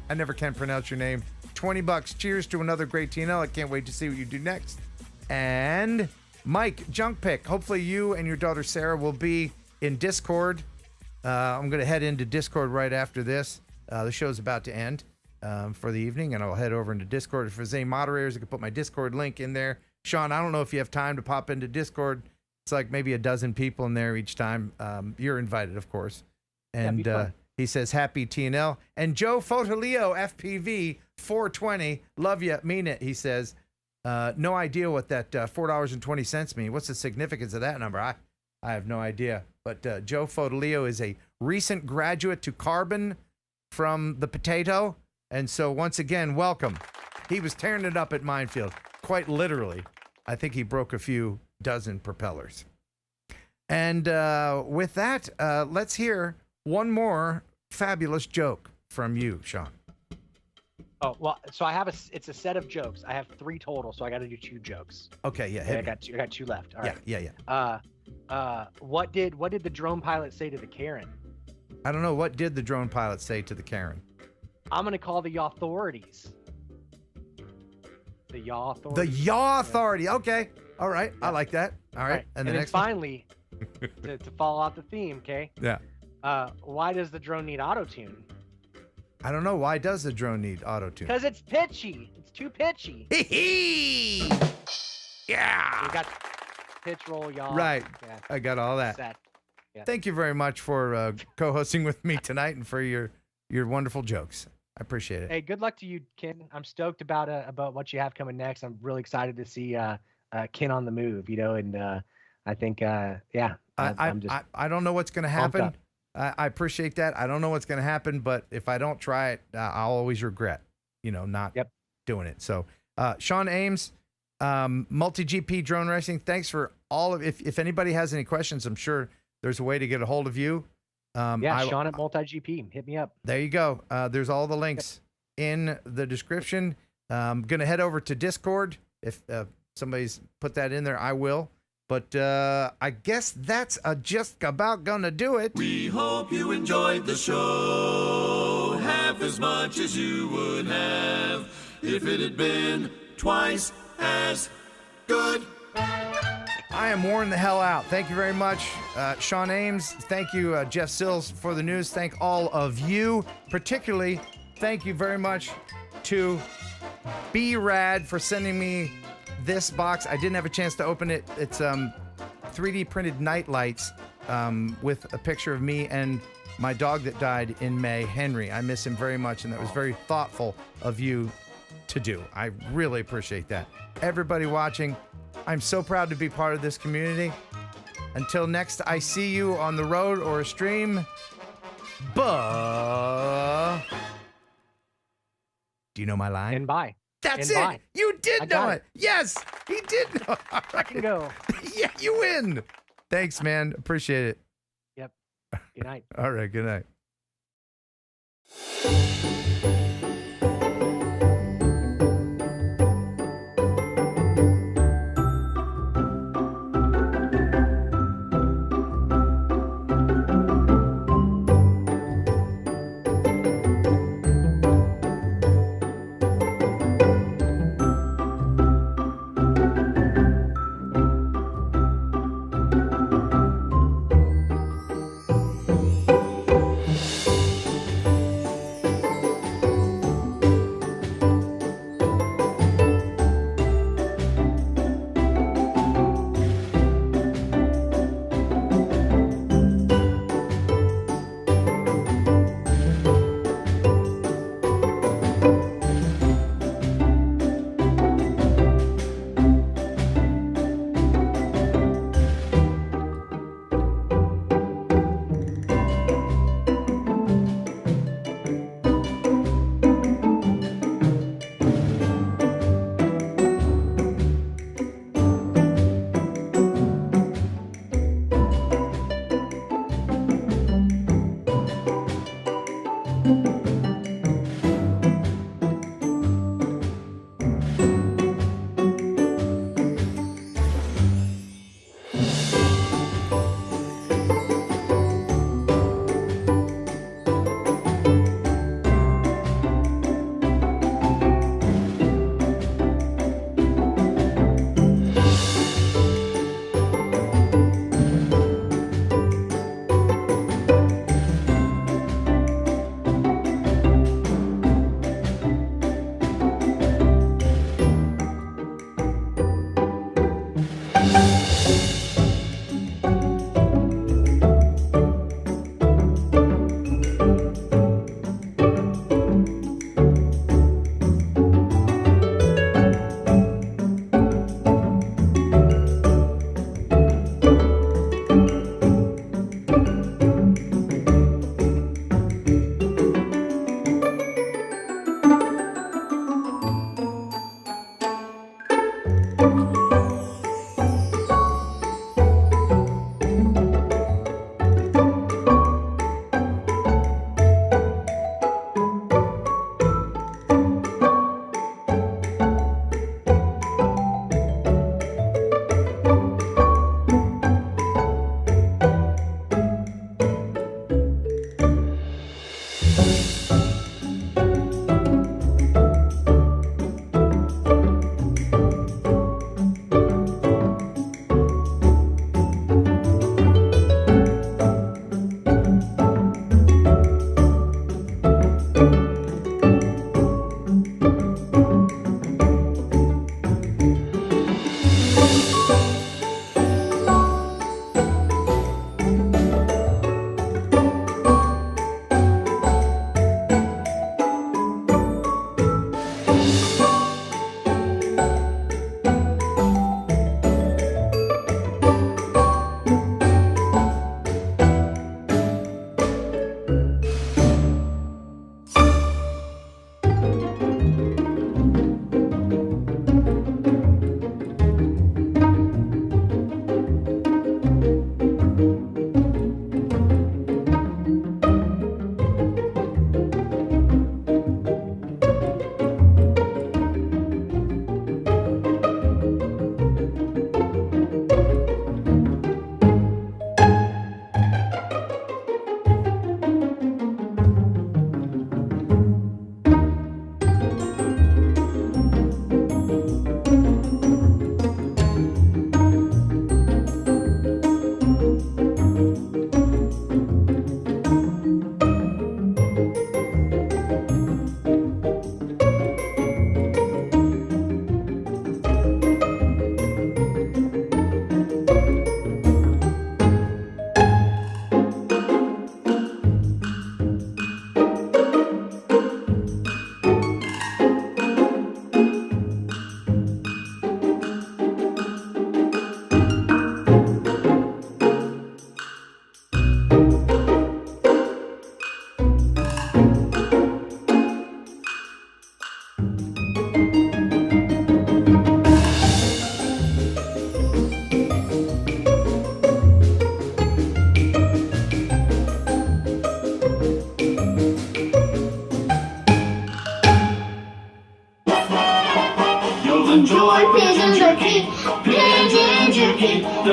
I never can pronounce your name. $20. Cheers to another great TNL. I can't wait to see what you do next. And Mike Junkpick. Hopefully you and your daughter Sarah will be in Discord. I'm going to head into Discord right after this. The show's about to end for the evening, and I'll head over into Discord. If there's any moderators, I can put my Discord link in there. Sean, I don't know if you have time to pop into Discord. It's like maybe a dozen people in there each time. You're invited, of course. And he says, happy TNL. And Joe Fotoleo, FPV 420, love you, mean it, he says. No idea what that $4.20 mean. What's the significance of that number? I have no idea. But Joe Fotoleo is a recent graduate to Carbon from the Potato. And so once again, welcome. He was tearing it up at Minefield, quite literally. I think he broke a few dozen propellers. And with that, let's hear one more fabulous joke from you, Sean. Oh, well, so I have it's a set of jokes. I have 3 total, so I got to do 2 jokes. Okay, yeah. Okay, I got 2 left. All right. Yeah. What did the drone pilot say to the Karen? I don't know. What did the drone pilot say to the Karen? I'm going to call the authorities. The yaw authority. The yaw authority. Yeah. Okay. All right. Yeah. I like that. All right. And then finally, to follow out the theme, okay? Yeah. Why does the drone need auto-tune? I don't know. Why does the drone need auto-tune? Because it's pitchy. It's too pitchy. Hee-hee! Yeah. We got pitch, roll, yaw. Right. Yeah. I got all that. Yeah. Thank you very much for co-hosting with me tonight and for your wonderful jokes. I appreciate it. Hey, good luck to you, Ken. I'm stoked about what you have coming next. I'm really excited to see Ken on the move, and I think, I don't know what's going to happen. I appreciate that. I don't know what's going to happen, but if I don't try it, I'll always regret, not doing it. So, Shawn Ames, MultiGP Drone Racing, thanks for all of it. If anybody has any questions, I'm sure there's a way to get a hold of you. Shawn at MultiGP. Hit me up. There you go. There's all the links in the description. I'm going to head over to Discord. If somebody's put that in there, I will. But I guess that's just about gonna do it. We hope you enjoyed the show half as much as you would have if it had been twice as good. I am worn the hell out. Thank you very much, Shawn Ames. Thank you, Jeff Sills, for the news. Thank all of you. Particularly, thank you very much to B-Rad for sending me this box. I didn't have a chance to open it. It's 3D printed night lights with a picture of me and my dog that died in May, Henry. I miss him very much, and that was very thoughtful of you to do. I really appreciate that. Everybody watching, I'm so proud to be part of this community. Until next I see you on the road or a stream, do you know my line? And bye. That's it. You did know it. Yes, he did know. I can go. Yeah, you win. Thanks, man. Appreciate it. Yep. Good night. All right. Good night.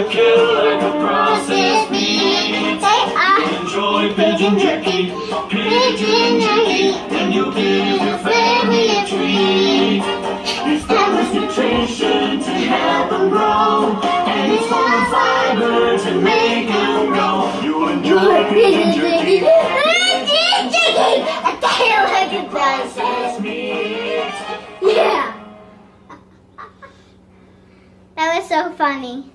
a kill like a processed meat. Enjoy pigeon jerky, and you'll give your family a treat. It's got much nutrition to help them grow, and it's full of fiber to make them go. You'll enjoy pigeon jerky. A tail like a processed meat. Yeah. That was so funny.